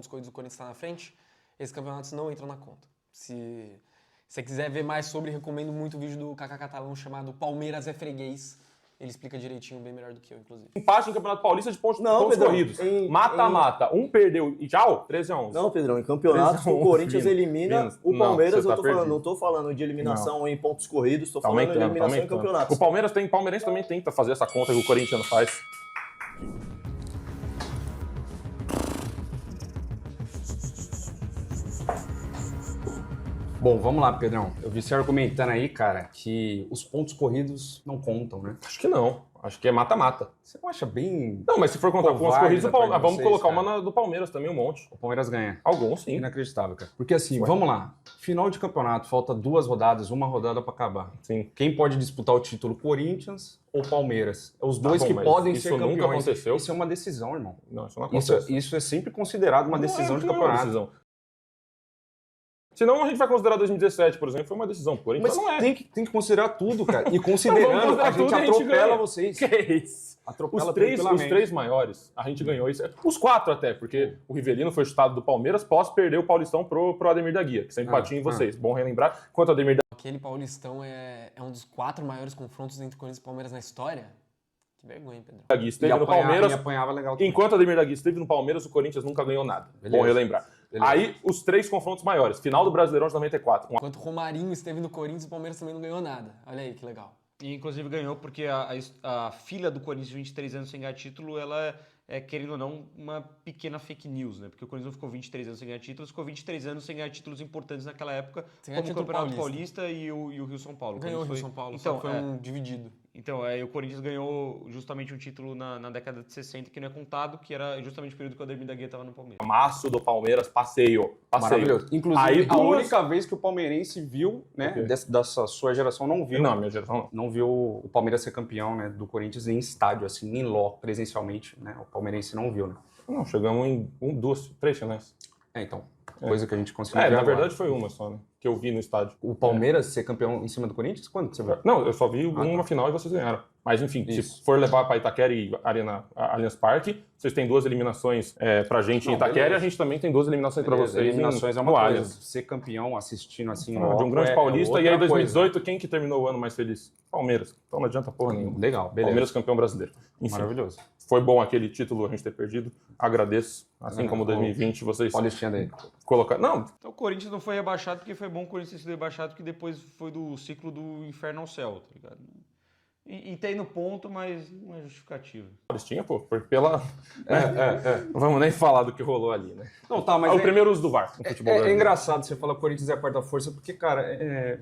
corridos o Corinthians está na frente, esses campeonatos não entram na conta. Se você quiser ver mais sobre, recomendo muito o vídeo do Kaká Catalão chamado Palmeiras é Freguês. Ele explica direitinho, bem melhor do que eu, inclusive. Empate em Campeonato Paulista de pontos Pedrão, corridos. Mata-mata. Um perdeu e tchau, 13-11. Não, Pedrão, em campeonatos o Corinthians elimina o Palmeiras. Não tô falando de eliminação em pontos corridos, tô falando de eliminação em campeonatos. O Palmeirense também tenta fazer essa conta que o Corinthians faz. Bom, vamos lá, Pedrão. Eu vi você argumentando aí, cara, que os pontos corridos não contam, né? Acho que não. Acho que é mata-mata. Você não acha bem... Não, mas se for contar pontos corridos, vamos colocar cara. uma do Palmeiras também, um monte. O Palmeiras ganha. Alguns, sim. Inacreditável, cara. Porque assim, vamos lá. Final de campeonato, falta 2 rodadas, 1 rodada pra acabar. Sim. Quem pode disputar o título, Corinthians ou Palmeiras? Os dois bom, que mas podem isso ser campeões. nunca aconteceu. Isso é uma decisão, irmão. Não, isso não acontece. Isso é sempre considerado uma decisão de campeonato. Decisão. Senão a gente vai considerar 2017, por exemplo, foi uma decisão. Porém, Mas não é. tem que considerar tudo, cara. E considerando, a gente atropela vocês. Que é isso? Atropela Os 3 maiores, a gente ganhou isso. Os 4 até, porque o Rivelino foi chutado do Palmeiras pós perder o Paulistão pro Ademir da Guia, que sempre batia em vocês. Bom relembrar. Quanto ao Ademir da Aquele Paulistão é um dos 4 maiores confrontos entre Corinthians e Palmeiras na história. Que vergonha, hein, Pedro. Da Gui esteve no Palmeiras. E apanhava legal também. Enquanto o Ademir da Gui esteve no Palmeiras, o Corinthians nunca ganhou nada. Beleza. Bom relembrar. Beleza. Aí, os 3 confrontos maiores. Final do Brasileirão de 94. Enquanto o Romarinho esteve no Corinthians, o Palmeiras também não ganhou nada. Olha aí, que legal. E inclusive ganhou porque a filha do Corinthians de 23 anos sem ganhar título, ela é, querendo ou não, uma pequena fake news, né? Porque o Corinthians não ficou 23 anos sem ganhar títulos, ficou 23 anos sem ganhar títulos importantes naquela época, Sem ganhar como o título Campeonato Paulista e o Rio-São Paulo. Ganhou o Rio-São Paulo, Então, só foi um dividido. Então, o Corinthians ganhou justamente um título na década de 60, que não é contado, que era justamente o período que o Ademir da Guia estava no Palmeiras. Maço do Palmeiras, passeio. Maravilhoso. Inclusive, Aí, a duas- única vez que o palmeirense viu, né, O quê? dessa sua geração não viu. Não, minha geração não. Não viu o Palmeiras ser campeão, né, do Corinthians em estádio, assim, em loco, presencialmente, né? O palmeirense não viu, né? Não, chegamos em 2, 3 finais. Então, coisa que a gente conseguiu É, ver na agora. verdade foi uma só, né? Que eu vi no estádio. O Palmeiras ser campeão em cima do Corinthians? Quando que você viu? Não, eu só vi tá. uma final e vocês ganharam. Mas enfim, Isso. se for levar para Itaquera e Allianz Parque, vocês têm 2 eliminações pra gente em Não, Itaquera beleza. e a gente também tem 2 eliminações para Beleza, vocês eliminações é no uma coisa. Allianz. Ser campeão assistindo assim De um grande é paulista. E aí, em outra 2018, quem que terminou o ano mais feliz? Palmeiras. Então não adianta porra nenhuma. coisa. Legal, beleza. Palmeiras campeão brasileiro. Enfim, Maravilhoso. foi bom aquele título a gente ter perdido. Agradeço. Assim como 2020, vocês Paulistinha daí. colocaram. Não, Então o Corinthians não foi rebaixado porque foi bom o Corinthians ter sido rebaixado, porque depois foi do ciclo do inferno ao céu, tá ligado? E tem no ponto, mas não é justificativa. Paulistinha, pô, foi pela. Não vamos nem falar do que rolou ali, né? Não, tá, mas O primeiro uso do VAR no futebol é brasileiro. engraçado você falar que o Corinthians é a quarta força, porque, cara,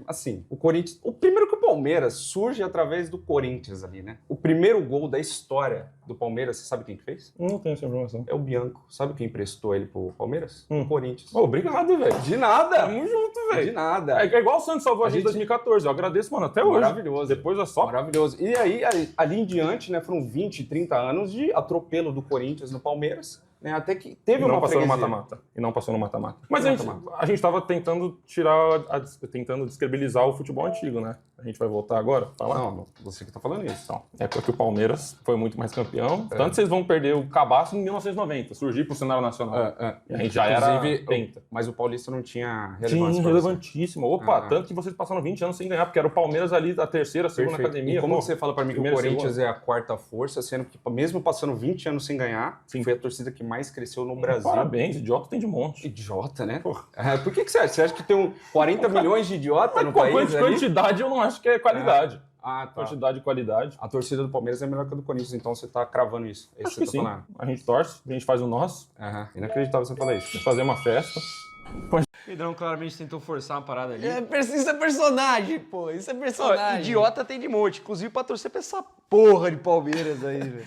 assim, o Corinthians... O primeiro que o Palmeiras surge através do Corinthians ali, né? O primeiro gol da história do Palmeiras, você sabe quem que fez? Não tenho essa informação. É o Bianco. Sabe quem emprestou ele pro Palmeiras? O Corinthians. Ô, obrigado, velho. De nada! Tamo junto, De velho. nada. É igual o Santos salvou a gente em gente- 2014. Eu agradeço, mano, até hoje. Maravilhoso. Depois é só. Maravilhoso. E aí, ali em diante, né, foram 20, 30 anos de atropelo do Corinthians no Palmeiras, né, até que teve E não uma passou no freguesia. mata-mata. E não passou no mata-mata. Mas Mata-mata. a gente tava tentando tentando descredibilizar o futebol antigo, né? A gente vai voltar agora a falar? Não, você que tá falando isso. Então, é porque o Palmeiras foi muito mais campeão. Tanto vocês vão perder o cabaço em 1990, surgir pro cenário nacional. E a gente já era penta. Mas o Paulista não tinha relevância. Tinha pra você. relevantíssimo. Opa, tanto que vocês passaram 20 anos sem ganhar, porque era o Palmeiras ali da terceira, segunda Perfeito. academia. E como pô, você fala pra mim que o primeira, Corinthians é a quarta força, sendo que mesmo passando 20 anos sem ganhar, Sim. foi a torcida que mais cresceu no Brasil. Parabéns, idiota tem de monte. Idiota, né? Por que você acha? Você acha que tem 40 milhões de idiota no Com país ali? quantidade eu não acho que é qualidade. Ah, tá. Quantidade e qualidade. A torcida do Palmeiras é melhor que a do Corinthians, então você tá cravando isso. É isso Acho que que você sim. tá falando. A gente torce, a gente faz o nosso, Inacreditável você falar isso. fazer uma festa. Pedrão claramente tentou forçar uma parada ali. Isso é personagem, pô. Isso é Ó, personagem. idiota tem de monte, inclusive pra torcer pra essa porra de Palmeiras aí, velho.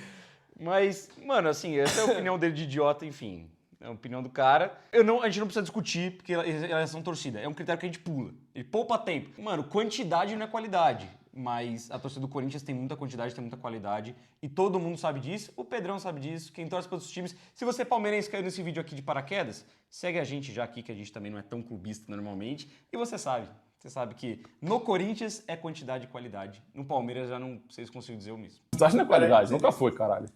Mas, mano, assim, essa é a opinião dele de idiota, enfim. É a opinião do cara. A gente não precisa discutir, porque elas são torcida. É um critério que a gente pula. Ele poupa tempo. Mano, quantidade não é qualidade. Mas a torcida do Corinthians tem muita quantidade, tem muita qualidade. E todo mundo sabe disso. O Pedrão sabe disso. Quem torce para outros times. Se você palmeirense caiu nesse vídeo aqui de paraquedas, segue a gente já aqui, que a gente também não é tão clubista normalmente. E você sabe. Você sabe que no Corinthians é quantidade e qualidade. No Palmeiras já não sei se consigo dizer o mesmo. Quantidade não é qualidade, nunca foi, caralho.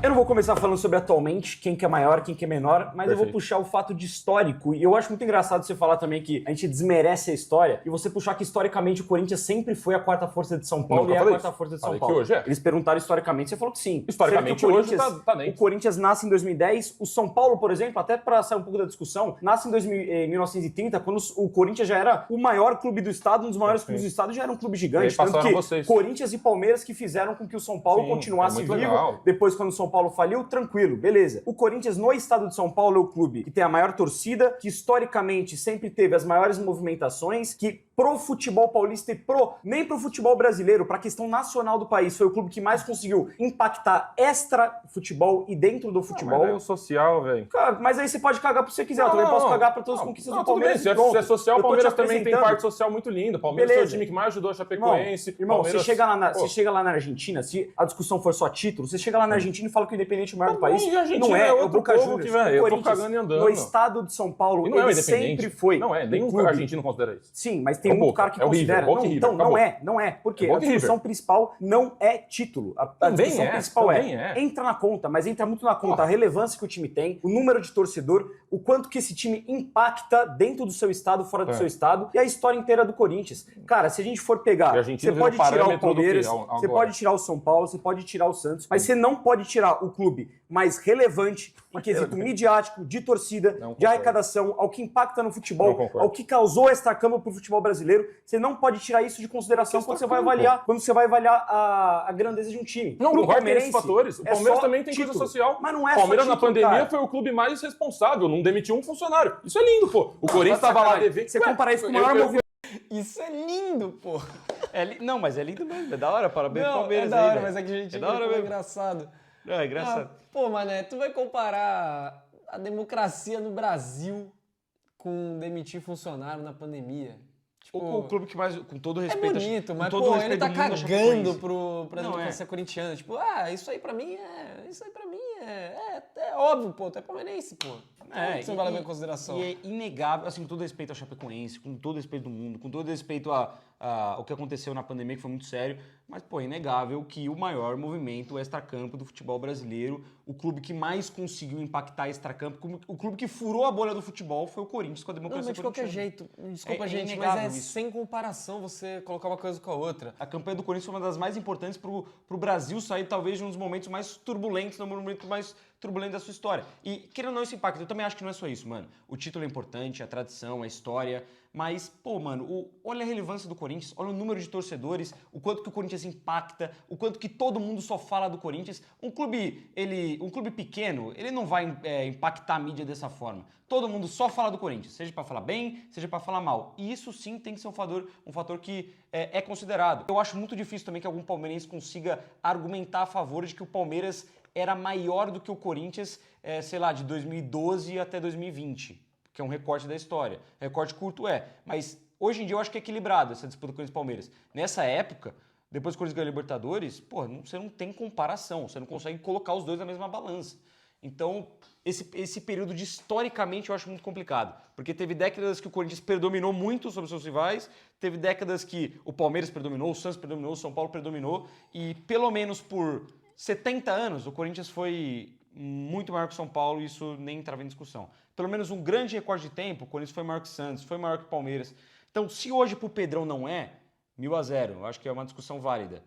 Eu não vou começar falando sobre atualmente, quem que é maior, quem que é menor, mas eu vou Perfeito. puxar o fato de histórico. E eu acho muito engraçado você falar também que a gente desmerece a história e você puxar que historicamente o Corinthians sempre foi a quarta força de São Paulo Nunca e é a falei quarta isso. força de São Falei que Paulo. hoje é. Eles perguntaram historicamente, você falou que sim. Historicamente, Sendo que o hoje Corinthians- tá dentro. O Corinthians nasce em 2010, o São Paulo, por exemplo, até para sair um pouco da discussão, nasce em 1930, quando o Corinthians já era o maior clube do estado, um dos maiores clubes do estado, já era um clube E gigante. aí passaram Tanto que vocês. Corinthians e Palmeiras que fizeram com que o São Paulo Sim, continuasse é muito vivo. legal. Depois, quando o São Paulo faliu, tranquilo, beleza. O Corinthians, no estado de São Paulo, é o clube que tem a maior torcida, que historicamente sempre teve as maiores movimentações, que pro futebol paulista e nem pro futebol brasileiro, pra questão nacional do país, foi o clube que mais conseguiu impactar extra futebol e dentro do futebol. Mas é o social, velho. Cara, mas aí você pode cagar pro que você quiser, eu também posso cagar pra todas as conquistas do tudo bem. Palmeiras. Se e pronto. é social, Eu o tô Palmeiras te também tem apresentando. parte social muito linda. O Palmeiras Beleza. foi o time que mais ajudou a Chapecoense. Irmão, Palmeiras... você chega lá na Pô, Argentina, se a discussão for só título, você chega lá na Argentina e fala fala que o Independente é o maior do Mas país. e a Argentina Não é é outro o Boca povo Juniors. que, velho, O eu tô Corinthians, cagando e andando. no estado de São Paulo, E não é o ele Independente. sempre foi. Não é, nenhum clube. argentino considera isso. Sim, mas tem É o muito Boca, cara que é o River, considera. Boca e Não, River, então, acabou. não é. Porque É a Boca e discussão River. principal não é título. A Também discussão é, principal também é. entra na conta, mas entra muito na conta a relevância que o time tem, o número de torcedor, o quanto que esse time impacta dentro do seu estado, fora do seu estado, e a história inteira do Corinthians. Cara, se a gente for pegar, E a Argentina você virou pode tirar o parâmetro do Palmeiras, que agora? você pode tirar o São Paulo, você pode tirar o Santos, mas você não pode tirar o clube mais relevante em quesito midiático, de torcida, Não de concordo. arrecadação, ao que impacta no Não futebol, concordo. ao que causou extracampo pro futebol brasileiro. Você não pode tirar isso de consideração quando você vai avaliar a grandeza de um time. Não, Pro concordo com esses palmeirense, fatores. O é Palmeiras só também tem título. coisa social. Mas não é Palmeiras só na título, pandemia cara. foi o clube mais responsável, não demitiu um funcionário. Isso é lindo, pô. O Corinthians tava lá devendo. Você comparar isso com o eu- maior eu- movimento. Isso é lindo, pô. Não, mas é lindo mesmo, é da hora, parabéns pro Não, Palmeiras é da hora, aí, mas velho. é que a gente É da hora ficou mesmo. engraçado. Não, é engraçado. Pô, mané, tu vai comparar a democracia no Brasil com demitir funcionário na pandemia? Tipo, O clube que mais, com todo é respeito... bonito, com mas todo pô, respeito ele tá do mundo, a cagando Chapecoense. pra Não, democracia corintiana. Tipo, isso aí pra mim é óbvio, pô, tu é palmeirense, pô. Você não vai levar em consideração. E é inegável, assim, com todo respeito ao Chapecoense, com todo respeito do mundo, com todo respeito ao que aconteceu na pandemia, que foi muito sério, mas, pô, é inegável que o maior movimento extracampo do futebol brasileiro, o clube que mais conseguiu impactar extracampo, o clube que furou a bolha do futebol foi o Corinthians com a Não, democracia mas de qualquer corintiana. jeito, desculpa, É gente, inegável mas é isso. sem comparação você colocar uma coisa com a outra. A campanha do Corinthians foi uma das mais importantes pro Brasil sair, talvez, de um dos momentos mais turbulentos, no momento mais turbulento da sua história. E, querendo ou não, esse impacto, eu também acho que não é só isso, mano. O título é importante, a tradição, a história, mas, pô, mano, olha a relevância do Corinthians, olha o número de torcedores, o quanto que o Corinthians impacta, o quanto que todo mundo só fala do Corinthians. Um clube pequeno, ele não vai impactar a mídia dessa forma. Todo mundo só fala do Corinthians, seja pra falar bem, seja pra falar mal. E isso sim tem que ser um fator que é considerado. Eu acho muito difícil também que algum palmeirense consiga argumentar a favor de que o Palmeiras era maior do que o Corinthians, sei lá, de 2012 até 2020. Que é um recorte da história. Recorte curto mas hoje em dia eu acho que é equilibrado essa disputa Corinthians e Palmeiras. Nessa época, depois que o Corinthians ganhou a Libertadores, pô, você não tem comparação, você não consegue colocar os dois na mesma balança. Então, esse período de historicamente eu acho muito complicado, porque teve décadas que o Corinthians predominou muito sobre seus rivais, teve décadas que o Palmeiras predominou, o Santos predominou, o São Paulo predominou, e pelo menos por 70 anos o Corinthians foi muito maior que o São Paulo e isso nem entrava em discussão. Pelo menos um grande recorde de tempo, o Corinthians foi maior que o Santos, foi maior que o Palmeiras. Então, se hoje pro Pedrão não 1.000-0, eu acho que é uma discussão válida.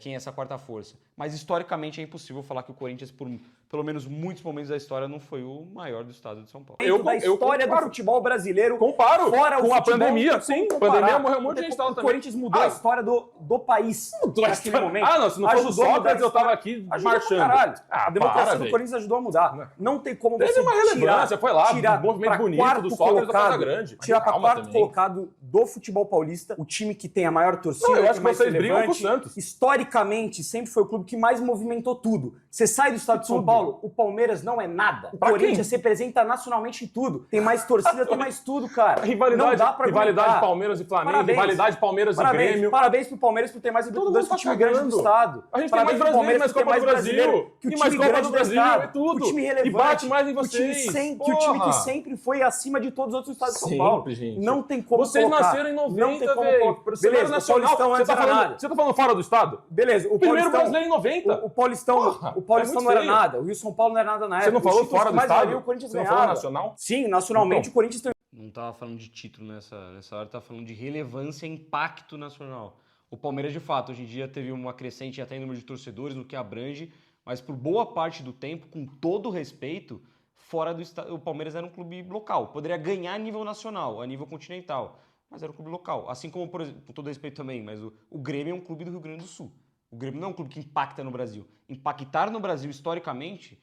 Quem é essa quarta força. Mas historicamente é impossível falar que o Corinthians, por pelo menos muitos momentos da história, não foi o maior do estado de São Paulo. Da história do futebol brasileiro. Comparo fora com o a futebol, pandemia, sim. A pandemia morreu um monte de gente lá O também. Corinthians mudou a história do país naquele momento. Ah, não, se não fosse o Ajudou a mudar Sócrates, a eu tava história. aqui Ajudou marchando. pra caralho. Ah, A democracia para, do velho. Corinthians ajudou a mudar. Não tem como Teve você uma relevância, foi lá, um movimento pra bonito quarto do Sócrates da Casa colocado, Grande. Tirar para Calma quarto também. colocado do futebol paulista, o time que tem a maior torcida, Não, eu que acho é que mais vocês brigam relevante. com o Santos. Historicamente, sempre foi o clube que mais movimentou tudo. Você sai do estado de São Paulo, o Palmeiras não é nada. O Pra Corinthians representa nacionalmente em tudo. Tem mais torcida, tem mais tudo, cara. Rivalidade, não dá pra rivalidade argumentar. Palmeiras e Flamengo, Parabéns. rivalidade Palmeiras e Grêmio. Parabéns pro Palmeiras por ter mais mundo Libertadores que tá o time grande do cagando. estado. A gente Parabéns tem pro mais brasileiro, mais por ter Copa do brasileiro Brasil, que o e time mais Copa grande do do Brasil, estado, é tudo. o time relevante, E bate mais em que o time vocês. que o time que Porra. sempre foi acima de todos os outros estados de São Sempre, Paulo. gente. Não tem como Vocês colocar. nasceram em 90, não tem como velho. colocar. Cenário Beleza, o Paulistão nacional, antes era nada. você tá falando fora do estado? Beleza, o Primeiro Paulistão... brasileiro em 90. O Paulistão, Porra, o Paulistão é não muito era feio. nada, o Rio São Paulo não era nada na Você época. não falou Os títulos fora que do mais estado? valiam, o Corinthians Você não ganhava. falou nacional? Sim, nacionalmente Então. o Corinthians tem... Não tava falando de título nessa hora, tava falando de relevância e impacto nacional. O Palmeiras, de fato, hoje em dia teve uma crescente até em número de torcedores, no que abrange, mas por boa parte do tempo, com todo respeito, fora do estado, o Palmeiras era um clube local. Poderia ganhar a nível nacional, a nível continental, mas era um clube local. Assim como, por exemplo, com todo respeito também, mas o Grêmio é um clube do Rio Grande do Sul. O Grêmio não é um clube que impacta no Brasil. Impactar no Brasil, historicamente,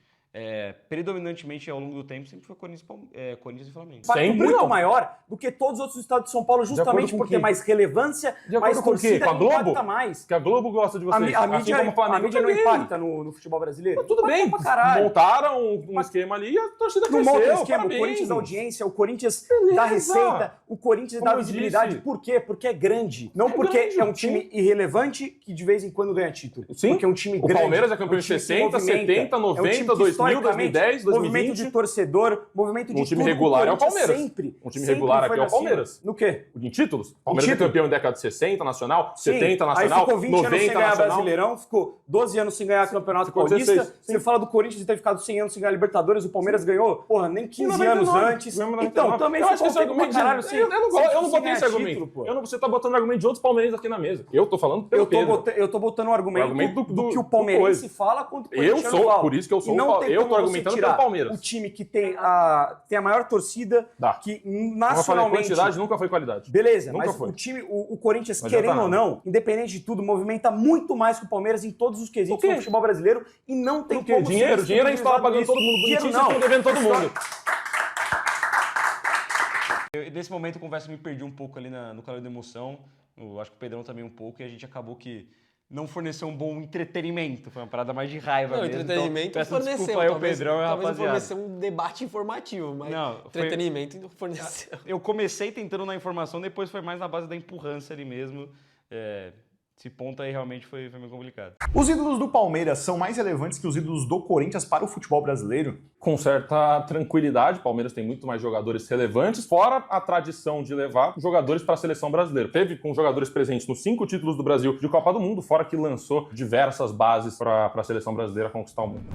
predominantemente ao longo do tempo sempre foi Corinthians e Flamengo. Impacto muito maior do que todos os outros estados de São Paulo, justamente por ter mais relevância, mais torcida, com a Globo? impacta mais. Que a Globo gosta de vocês. A mídia, assim como o Flamengo, a mídia não também. impacta no futebol brasileiro? Mas tudo bem, pra caralho. montaram um esquema ali e a torcida Não cresceu. monta o esquema, parabéns. o Corinthians da audiência, o Corinthians Beleza. da receita, o Corinthians Como da eu visibilidade. disse. Por quê? Porque é grande. Não porque grande, é um time irrelevante que de vez em quando ganha título. Sim. Porque é um time O grande. Palmeiras é campeão um de time que 60, movimenta, 70, 90, é um time que, 2000, historicamente, 2010, movimento 2020. de torcedor, movimento de Um time tudo. regular é o Corinthians Palmeiras. Sempre. Um time sempre regular foi aqui é lá o Palmeiras. acima. No quê? Em títulos? Palmeiras é título? campeão na década de 60, nacional, Sim. 70, Aí nacional, ficou 20 anos 90, sem ganhar nacional. Brasileirão, ficou 12 anos sem ganhar Campeonato Ficou Paulista. 16. Você fala do Corinthians de ter ficado 100 anos sem ganhar Libertadores, o Palmeiras ganhou, porra, nem 15 anos 99, antes. ganhamos em Então, 99. também eu acho que ficou esse tempo pra argumento caralho sem eu não botei esse ganhar argumento. título, pô. Você tá botando argumento de outros palmeirenses aqui na mesa. Eu tô falando pelo Pedro. Eu tô botando o argumento, do que o do palmeirense coisa. fala contra o Eu corintiano sou, fala. por isso que eu sou E não tem eu como tô você argumentando tirar pelo Palmeiras. o time que tem a maior torcida, Dá. que Como eu falei, nacionalmente... quantidade nunca foi qualidade. Beleza, Nunca mas foi. o time, o Corinthians, Não adianta querendo ou nada. não, independente de tudo, movimenta muito mais que o Palmeiras em todos os quesitos O quê? do futebol brasileiro e não tem O quê? como Dinheiro? ser Dinheiro a gente tava pagando disponibilizado todo mundo isso. bonitinho, Dinheiro vocês estão devendo todo mundo. Nesse momento a conversa me perdi um pouco ali no calor da emoção. Eu acho que o Pedrão também um pouco, e a gente acabou que não forneceu um bom entretenimento. Foi uma parada mais de raiva Não, mesmo. entretenimento Então, peço forneceu. desculpa aí ao Talvez Pedrão e a rapaziada. forneceu um debate informativo, mas Não, foi- entretenimento forneceu. Eu comecei tentando na informação, depois foi mais na base da empurrância ali mesmo. Esse ponto aí realmente foi meio complicado. Os ídolos do Palmeiras são mais relevantes que os ídolos do Corinthians para o futebol brasileiro? Com certa tranquilidade, o Palmeiras tem muito mais jogadores relevantes, fora a tradição de levar jogadores para a seleção brasileira. Teve com jogadores presentes nos 5 títulos do Brasil de Copa do Mundo, fora que lançou diversas bases para a seleção brasileira conquistar o mundo.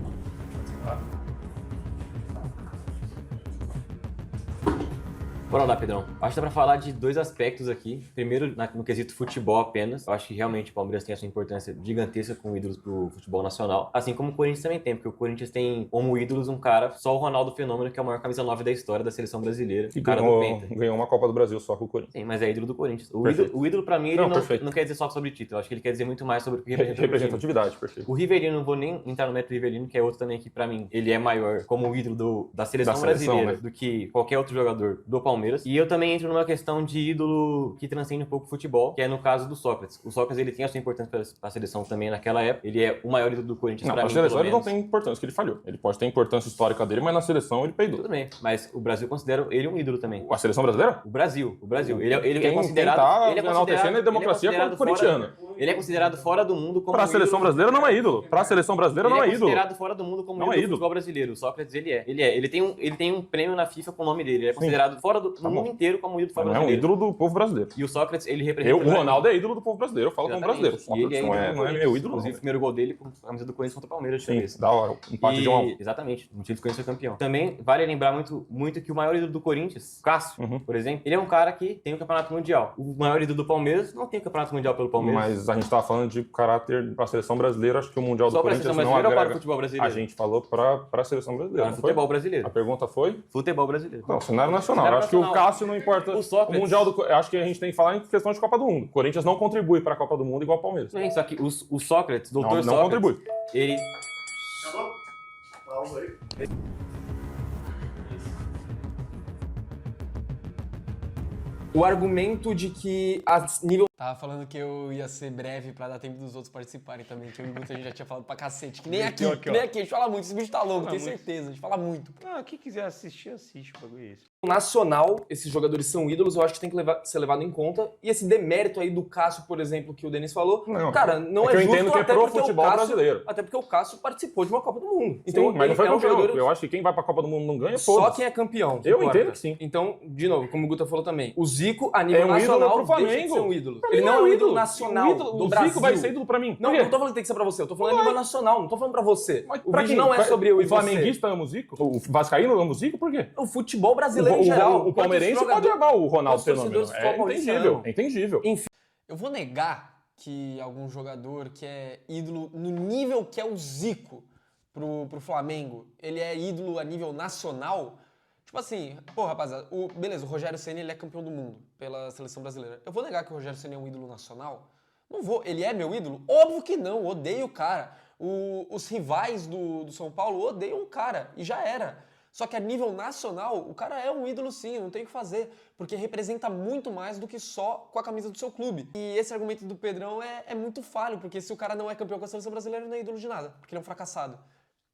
Bora lá, Pedrão. Acho que dá pra falar de dois aspectos aqui. Primeiro, no quesito futebol apenas. Eu acho que realmente o Palmeiras tem essa importância gigantesca com ídolos pro futebol nacional. Assim como o Corinthians também tem, porque o Corinthians tem como ídolos um cara, só o Ronaldo Fenômeno, que é o maior camisa 9 da história da seleção brasileira. E O cara do Penta. ganhou uma Copa do Brasil só com o Corinthians. Sim, mas é ídolo do Corinthians. Perfeito. O ídolo pra mim, ele Perfeito. não quer dizer só sobre título. Eu acho que ele quer dizer muito mais sobre o que representa o time. Representatividade, perfeito. O Rivelino, não vou nem entrar no método Rivelino, que é outro também que, pra mim, ele é maior como ídolo da seleção brasileira, né? do que qualquer outro jogador do Palmeiras. E eu também entro numa questão de ídolo que transcende um pouco o futebol, que é no caso do Sócrates. O Sócrates, ele tem a sua importância para a seleção também naquela época. Ele é o maior ídolo do Corinthians Não, pra pra mim, seleção pelo ele não menos. tem importância, que ele falhou. Ele pode ter importância histórica dele, mas na seleção ele peidou. Tudo bem, mas o Brasil considera ele um ídolo também. A seleção brasileira? O Brasil. Ele é Quem considerado... tá ele é enaltecendo a democracia considerado corintiana. Ele é considerado fora do mundo como Pra um seleção ídolo. brasileira não é ídolo. Pra seleção brasileira não é Ele é ídolo. considerado fora do mundo como Não ídolo é do ídolo. futebol brasileiro. O Sócrates, ele é. Ele tem um prêmio na FIFA com o nome dele. Ele é considerado fora do Tá mundo bom. inteiro como ídolo do Mas futebol não é um brasileiro. ídolo do povo brasileiro. E o Sócrates, ele representa... O Ronaldo é ídolo do povo brasileiro, eu falo como Exatamente. brasileiro. E ele é Sócrates ídolo do não é Corinthians. meu ídolo, Inclusive, não. o primeiro gol dele com a camisa do Corinthians contra o Palmeiras de Sim, cabeça. da hora. Empate de 1 a 1. Exatamente. O time do Corinthians foi campeão. Também vale lembrar muito que o maior ídolo do Corinthians, Cássio, Uhum. por exemplo, ele é um cara que tem o Campeonato Mundial. O maior ídolo do Palmeiras não tem o Campeonato Mundial pelo Palmeiras. Mas a gente tava falando de caráter pra seleção brasileira, acho que o Mundial Só do para a Corinthians seleção não brasileira ou para o agrega. futebol A brasileiro? gente falou pra seleção brasileira, Para o não foi? futebol brasileiro. A pergunta foi? Futebol brasileiro. Não, cenário nacional. Cenário Eu acho que o nacional. Cássio não importa. O Sócrates. Mundial do eu acho que a gente tem que falar em questão de Copa do Mundo. O Corinthians não contribui pra Copa do Mundo igual o Palmeiras. Sim, só que o Sócrates, doutor Não Sócrates, contribui. ele... O argumento de que a nível Tava falando que eu ia ser breve pra dar tempo dos outros participarem também, que eu e o Guto a gente já tinha falado pra cacete. Que nem aqui, Aqui, ó. nem aqui. A gente fala muito, esse vídeo tá longo, Fala tenho muito. certeza. A gente fala muito. Ah, quem quiser assistir, assiste. O bagulho é isso. nacional, esses jogadores são ídolos, eu acho que tem que ser levado em conta. E esse demérito aí do Cássio, por exemplo, que o Denis falou, Não, cara, não é é, que eu justo entendo que é até pro porque futebol o Cássio, brasileiro. Até porque o Cássio participou de uma Copa do Mundo. Sim, mas não ele foi é um campeão. jogador... Eu acho que quem vai pra Copa do Mundo não ganha, Só foda-se. quem é campeão. Eu importa. entendo que sim. Então, de novo, como o Guta falou também, o Zico, a nível É um ídolo nacional, pro Flamengo. deixa de ser um ídolo. Pra Ele mim não é um ídolo O nacional ídolo- do o Brasil. Zico vai ser ídolo pra mim. Não, Por não quê? tô falando que tem que ser pra você, eu tô falando a nível nacional, não tô falando pra você. Mas O pra vídeo quem? não é sobre eu e O você. flamenguista ama o Zico? O vascaíno ama o Zico? Por quê? O futebol brasileiro em geral. O palmeirense Quantos pode jogadores- amar o Ronaldo quantos torcedores Fenômeno. de futebol É entendível, paulistano? é entendível. Eu vou negar que algum jogador que é ídolo no nível que é o Zico pro Flamengo, ele é ídolo a nível nacional. Tipo assim, pô, rapaziada, beleza, o Rogério Ceni ele é campeão do mundo pela seleção brasileira. Eu vou negar que o Rogério Ceni é um ídolo nacional? Não vou. Ele é meu ídolo? Óbvio que não, odeio o cara. Os rivais do São Paulo odeiam o cara, e já era. Só que a nível nacional, o cara é um ídolo sim, não tem o que fazer, porque representa muito mais do que só com a camisa do seu clube. E esse argumento do Pedrão é muito falho, porque se o cara não é campeão com a seleção brasileira, ele não é ídolo de nada, porque ele é um fracassado.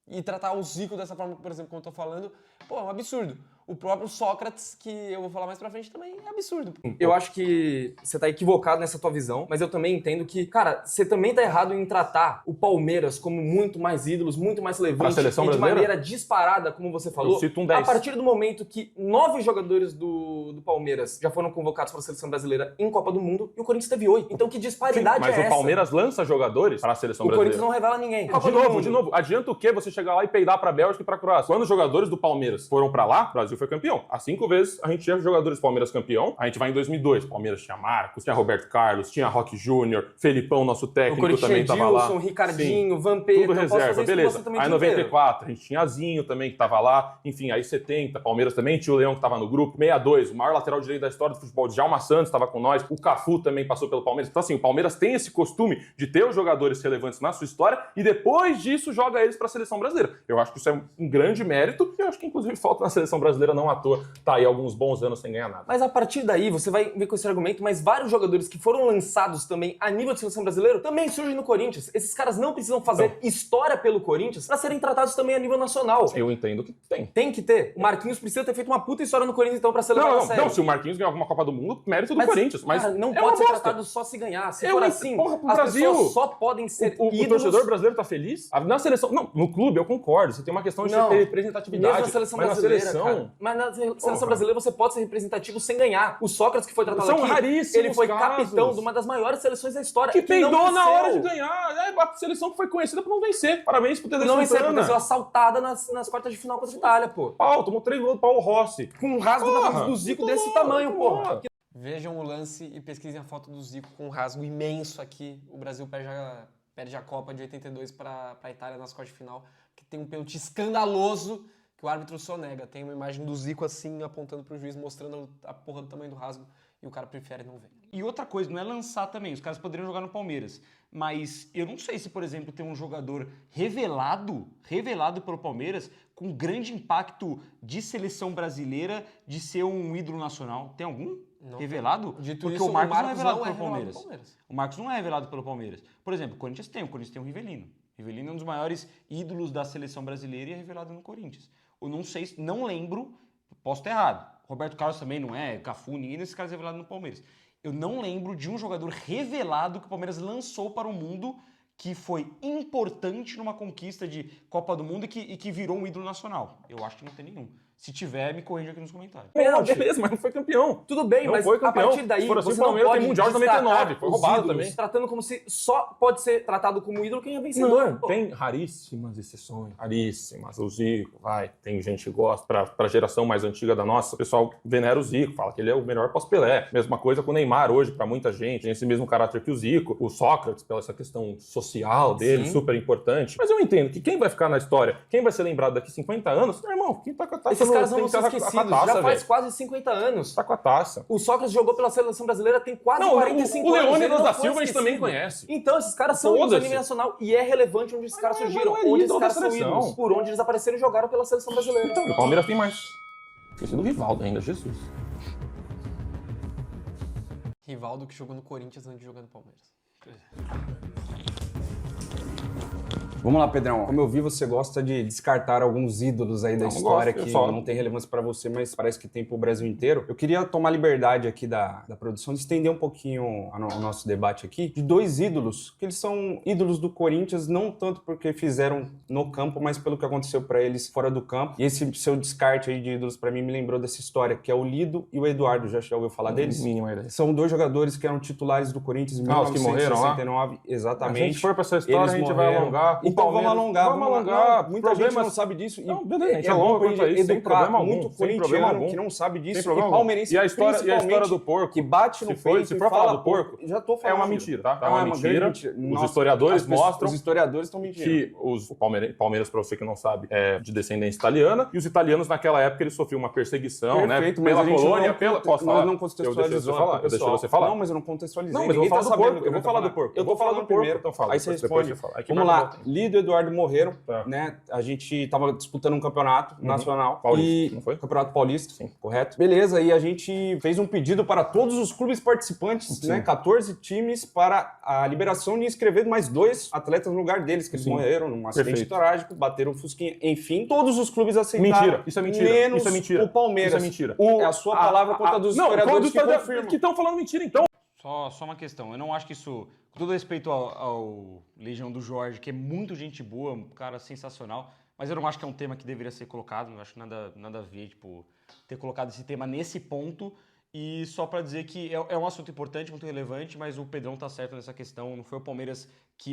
E tratar o Zico dessa forma, por exemplo, como eu tô falando, pô, é um absurdo. O próprio Sócrates, que eu vou falar mais pra frente, também é absurdo. Eu acho que você tá equivocado nessa tua visão, mas eu também entendo que, cara, você também tá errado em tratar o Palmeiras como muito mais ídolos, muito mais relevante, A seleção e de brasileira? maneira disparada, como você falou. Eu cito um 10. A partir do momento que 9 jogadores do Palmeiras já foram convocados para a seleção brasileira em Copa do Mundo e o Corinthians teve 8. Então que disparidade Mas é essa? o Palmeiras lança jogadores para a seleção O brasileira. Corinthians não revela ninguém. Copa do Mundo. De novo, adianta o quê você chegar lá e peidar pra Bélgica e pra Croácia? Quando os jogadores do Palmeiras foram pra lá, o Brasil foi campeão. Há 5 vezes a gente tinha jogadores do Palmeiras campeão. A gente vai em 2002. Palmeiras tinha Marcos, tinha Roberto Carlos, tinha Roque Júnior, Felipão, nosso técnico, também tava lá. Edilson, Ricardinho, Sim, Vampeta. tudo reserva, beleza. Aí em 94 a gente tinha Zinho também que tava lá. Enfim, aí 70, Palmeiras também tinha o Leão que tava no grupo. 62, o maior lateral direito da história do futebol, Djalma Santos tava com nós. O Cafu também passou pelo Palmeiras. Então assim, o Palmeiras tem esse costume de ter os jogadores relevantes na sua história e depois disso joga eles pra seleção brasileira. Eu acho que isso é um grande mérito e eu acho que inclusive falta na seleção brasileira não à toa. Tá aí alguns bons anos sem ganhar nada. Mas a partir daí, você vai ver com esse argumento, mas vários jogadores que foram lançados também a nível de seleção brasileira também surgem no Corinthians. Esses caras não precisam fazer história pelo Corinthians pra serem tratados também a nível nacional. Eu entendo que tem. Tem que ter. O Marquinhos precisa ter feito uma puta história no Corinthians, então, pra ser levado a sério. Não, se o Marquinhos ganhar alguma Copa do Mundo, mérito do Corinthians. Mas cara, não é pode ser bosta. tratado só se ganhar. Se Eu for não- assim, porra, pro as Brasil. pessoas só podem ser O ídolos. torcedor brasileiro tá feliz? Na seleção. Não, no clube eu concordo. Você tem uma questão de Não. ter representatividade. Mesmo na seleção mas brasileira, na seleção. cara. Mas na seleção Porra. brasileira você pode ser representativo sem ganhar. O Sócrates, que foi tratado São aqui, raríssimos ele foi casos. capitão de uma das maiores seleções da história. Que não peidou na venceu. hora de ganhar. É a seleção que foi conhecida por não vencer. Parabéns pro Tele Não venceu, Santana. porque foi assaltada nas quartas de final contra a Itália, pô. Pau, tomou 3 gols do Paulo Rossi. Com um rasgo Porra, da do Zico muito desse bom, tamanho, muito porra. bom. Vejam o lance e pesquisem a foto do Zico com um rasgo imenso aqui. O Brasil perde a Copa de 82 para a Itália nas quartas de final, que tem um pênalti escandaloso que o árbitro sonega. Tem uma imagem do Zico assim, apontando pro juiz, mostrando a porra do tamanho do rasgo, e o cara prefere não ver. E outra coisa, não é lançar também, os caras poderiam jogar no Palmeiras, mas eu não sei se, por exemplo, tem um jogador revelado pelo Palmeiras, com grande impacto de seleção brasileira, de ser um ídolo nacional. Tem algum Não. revelado? Dito Porque isso, o Marcos não é não revelado é pelo revelado Palmeiras. pelo Palmeiras. O Marcos não é revelado pelo Palmeiras. Por exemplo, o Corinthians tem o Rivelino. O Rivelino é um dos maiores ídolos da seleção brasileira e é revelado no Corinthians. Eu não sei, não lembro, posso estar errado. Roberto Carlos também não é, Cafu, ninguém desses caras é revelado no Palmeiras. Eu não lembro de um jogador revelado que o Palmeiras lançou para o mundo que foi importante numa conquista de Copa do Mundo e que virou um ídolo nacional. Eu acho que não tem nenhum. Se tiver, me corrija aqui nos comentários. Não, beleza, mas não foi campeão. Tudo bem, Não mas foi a campeão. partir daí Se for assim, você o não Palmeiras pode tem Mundial de destratar 99, foi os roubado ídolos, também. tratando como se só pode ser tratado como ídolo quem é vencedor. Pô. Tem raríssimas exceções, raríssimas. O Zico, tem gente que gosta. Pra geração mais antiga da nossa, o pessoal venera o Zico, fala que ele é o melhor pós-Pelé. Mesma coisa com o Neymar hoje, pra muita gente. Tem esse mesmo caráter que o Zico. O Sócrates, pela essa questão social dele, Sim. super importante. Mas eu entendo que quem vai ficar na história, quem vai ser lembrado daqui 50 anos, meu irmão, quem tá com a taça Esses caras não vão tem ser que estar esquecidos. com a taça, Já faz velho. quase 50 anos. Tá com a taça. O Sócrates jogou pela seleção brasileira tem quase Não, 45 o anos. Leônidas ele não da foi Silva a gente também esquecido. conhece. Então, esses caras são ídolos a Foda-se. nível nacional e é relevante onde esses caras Mas surgiram, não é onde esses ídolo caras da são seleção. ídolos, por onde eles apareceram e jogaram pela seleção brasileira. Então, o Palmeiras tem mais. Esqueci do Rivaldo ainda, Jesus. Rivaldo que jogou no Corinthians antes de jogar no Palmeiras. Vamos lá, Pedrão. Como eu vi, você gosta de descartar alguns ídolos aí da Não, história gosto, eu que só- não tem relevância pra você, mas parece que tem pro Brasil inteiro. Eu queria tomar liberdade aqui da produção de estender um pouquinho o nosso debate aqui de dois ídolos, que eles são ídolos do Corinthians, não tanto porque fizeram no campo, mas pelo que aconteceu pra eles fora do campo. E esse seu descarte aí de ídolos pra mim me lembrou dessa história, que é o Lido e o Eduardo. Já ouviu falar deles? Mínima ideia. São dois jogadores que eram titulares do Corinthians em Ah, os que morreram lá? 1969. Se a Exatamente. gente for pra essa história, Eles a gente vai morreram. alongar. O Então Palmeiras- vamos alongar. Vamos alongar. Não, muita gente Problemas- não sabe disso. E Não, beleza, a gente é alonga bom pra quanto a isso, sem educar problema algum, muito sem problema corintiano algum. que não sabe disso. Sem E problema algum. palmeirense E a história principalmente, do porco, que bate no se for- peito se e for fala falar do porco, já tô é falando. uma mentira, tá? É Não, uma grande mentira. mentira. Os Nossa, historiadores as pessoas- mostram Os historiadores estão mentindo. que o Palmeiras, pra você que não sabe, é de descendência italiana, e os italianos naquela época eles sofriam uma perseguição, Perfeito, né? mas Pela a gente colônia, não, pela... Posso nós falar? não Eu deixei contextualizamos. você falar, eu deixei você falar. Não, mas eu não contextualizei. Não, mas eu vou Ninguém falar tá do sabendo porco, o que eu vou falar do porco. Primeiro. Então fala, Aí você depois responde. você fala. Aqui Vamos vai lá. botar. Lido Davi e do Eduardo morreram, Tá. né? A gente tava disputando um campeonato nacional. Paulista, não foi? Campeonato Paulista, sim, correto. Beleza, e a gente fez um pedido para todos os clubes participantes, né? 14 times, para a liberação de inscrever mais 2 atletas no lugar deles, que eles morreram num acidente trágico, bateram o fusquinha. Enfim, todos os clubes aceitaram. Mentira, isso é mentira. Menos Isso é mentira. o Palmeiras. Isso é mentira. É a sua palavra contra a dos historiadores que confirmam. que estão falando mentira, então. Só uma questão, eu não acho que isso, com todo respeito ao Legião do Jorge, que é muito gente boa, um cara sensacional, mas eu não acho que é um tema que deveria ser colocado, não acho nada a ver, tipo, ter colocado esse tema nesse ponto, e só pra dizer que é um assunto importante, muito relevante, mas o Pedrão tá certo nessa questão, não foi o Palmeiras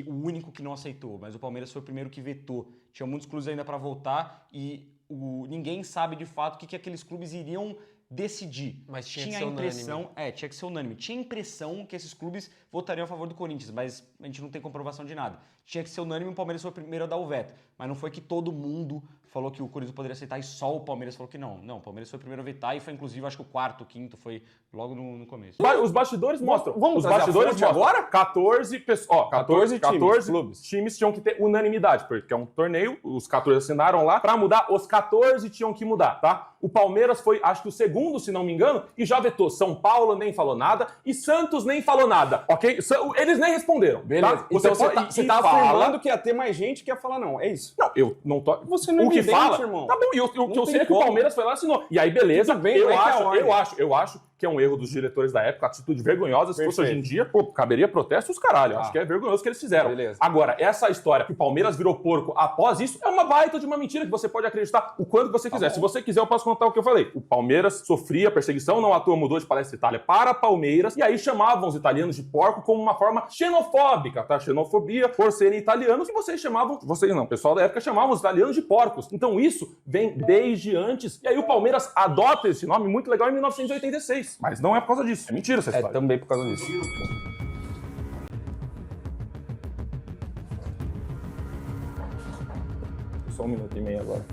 o único que não aceitou, mas o Palmeiras foi o primeiro que vetou. Tinha muitos clubes ainda pra voltar e ninguém sabe de fato o que aqueles clubes iriam decidir. Mas tinha que a ser impressão, unânime. tinha que ser unânime. Tinha a impressão que esses clubes votariam a favor do Corinthians, mas a gente não tem comprovação de nada. Tinha que ser unânime e o Palmeiras foi o primeiro a dar o veto. Mas não foi que todo mundo falou que o Corinthians poderia aceitar e só o Palmeiras falou que não. Não, o Palmeiras foi o primeiro a vetar e foi inclusive, acho que o quarto, o quinto, foi logo no começo. Os bastidores mostram. Vamos os trazer a bastidores fonte mostram. agora? 14 pessoas. 14 clubes. times tinham que ter unanimidade, porque é um torneio, os 14 assinaram lá. Pra mudar, os 14 tinham que mudar, tá? O Palmeiras foi, acho que o segundo, se não me engano, e já vetou. São Paulo nem falou nada e Santos nem falou nada, ok? Eles nem responderam. Beleza. Tá? Então você tá fala- afirmando que ia ter mais gente que ia falar não, é isso? Não, eu não tô. Você não é o que evidente, fala, irmão. Tá bom, e o que eu tem sei é que o como. Palmeiras foi lá e assinou. E aí, beleza, Tudo bem, como é que é a ordem? eu acho que é um erro dos diretores da época, atitude vergonhosa. Se fosse Perfeito. hoje em dia, pô, caberia protesto os caralho. Acho que é vergonhoso o que eles fizeram. Beleza. Agora, essa história que o Palmeiras virou porco após isso é uma baita de uma mentira que você pode acreditar o quanto você quiser. Se você quiser, eu posso contar o que eu falei. O Palmeiras sofria perseguição, não à toa mudou de Palestra Itália para Palmeiras, e aí chamavam os italianos de porco como uma forma xenofóbica, tá? Xenofobia por serem italianos, e vocês chamavam, vocês não, o pessoal da época chamavam os italianos de porcos. Então isso vem desde antes, e aí o Palmeiras adota esse nome muito legal em 1986. Mas não é por causa disso, é mentira essa É história. também por causa disso. Só 1 minuto e meio agora.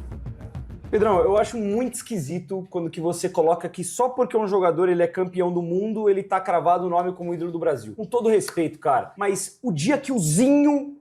Pedrão, eu acho muito esquisito quando que você coloca que só porque um jogador ele é campeão do mundo, ele tá cravado o nome como ídolo do Brasil. Com todo respeito, cara. Mas o dia que o Zinho,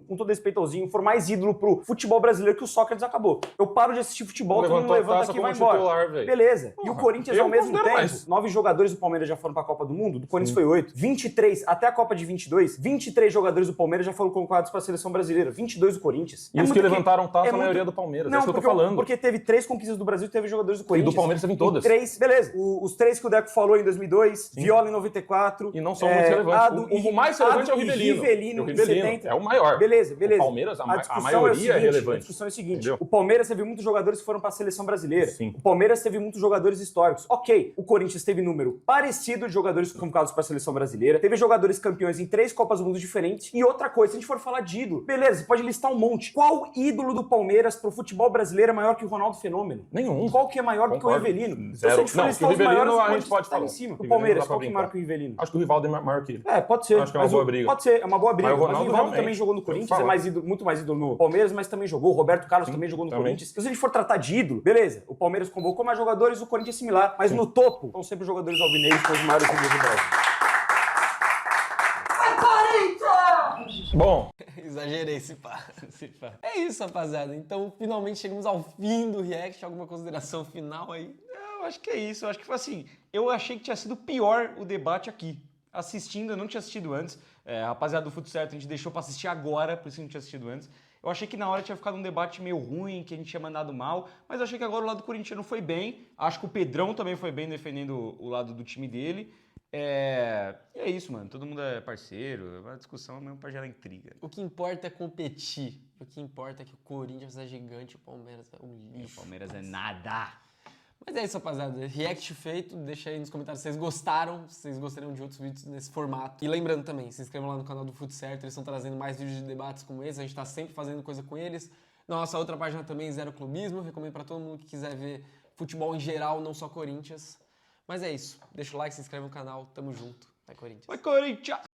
com todo respeito ao Zinho, for mais ídolo pro futebol brasileiro que o Sócrates, acabou. Eu paro de assistir futebol, todo mundo Levantou a levanta taça aqui e vai como embora. titular, velho. Beleza. E o Porra, Corinthians, eu ao mesmo considero tempo, mais. 9 jogadores do Palmeiras já foram pra Copa do Mundo, do Corinthians foi 8. 23, até a Copa de 22, 23 jogadores do Palmeiras já foram convocados pra seleção brasileira. 22 do Corinthians. E os que muito levantaram taça, é a maioria muito- do Palmeiras. Não, É isso que eu tô porque, falando. porque teve 3 conquistas do Brasil e teve jogadores do E Corinthians. do Palmeiras teve em todas. E 3, beleza. Os 3 que o Deco falou em 2002, Viola em 94. E não são muito relevantes. Ado O mais relevante é o e Rivelino. Rivelino O em Rivelino 70. é o maior. Beleza. O Palmeiras, a discussão maioria é, o seguinte, é relevante. A discussão é o seguinte: Entendeu? o Palmeiras teve muitos jogadores que foram para a seleção brasileira. Sim. O Palmeiras teve muitos jogadores históricos. Ok, o Corinthians teve número parecido de jogadores convocados para a seleção brasileira. Teve jogadores campeões em 3 Copas do Mundo diferentes. E outra coisa, se a gente for falar de ídolo, beleza, você pode listar um monte. Qual ídolo do Palmeiras pro futebol brasileiro é maior que o Ronaldo Fenômeno? Nenhum. Qual que é maior do que o Concordo. Rivelino? Zero. Se a gente for Não, listar que o os maiores, Rivelino o a gente Corinthians pode tá falar. em cima. O O Rivelino Palmeiras, dá pra qual que é brincar. maior que o Rivelino? Acho que o Rivaldo é maior que ele. Pode ser. Acho que é uma Mas boa briga. Pode ser, é uma boa briga. Mas o Mas o Ronaldo Rivaldo realmente. também jogou no Eu Corinthians, falo. é muito mais ídolo no Palmeiras, mas também jogou. O Roberto Carlos também jogou no também. Corinthians. Então, se a gente for tratar de ídolo, beleza. O Palmeiras convocou mais jogadores, o Corinthians é similar. Mas no topo, são sempre os jogadores alvinegros, que são os maiores ídolos do Brasil. Bom, Exagerei, se pá. É isso, rapaziada. Então, finalmente chegamos ao fim do react. Alguma consideração final aí? Eu acho que é isso. Eu acho que foi assim. Eu achei que tinha sido pior o debate aqui. Assistindo, eu não tinha assistido antes. Rapaziada do Fute Certo, a gente deixou pra assistir agora, por isso que não tinha assistido antes. Eu achei que na hora tinha ficado um debate meio ruim, que a gente tinha mandado mal, mas eu achei que agora o lado do corintiano foi bem. Acho que o Pedrão também foi bem defendendo o lado do time dele. E é isso, mano. Todo mundo é parceiro. A discussão é mesmo pra gerar intriga. O que importa é competir. O que importa é que o Corinthians é gigante e o Palmeiras é um E o lixo. Palmeiras é nada. Mas é isso, rapaziada. React feito. Deixa aí nos comentários se vocês gostaram, se vocês gostariam de outros vídeos nesse formato. E lembrando também, se inscrevam lá no canal do Fute Certo. Eles estão trazendo mais vídeos de debates como esse. A gente tá sempre fazendo coisa com eles. Na nossa outra página também, Zero Clubismo. Recomendo pra todo mundo que quiser ver futebol em geral, não só Corinthians. Mas é isso. Deixa o like, se inscreve no canal. Tamo junto. Vai, Corinthians. Vai, Corinthians!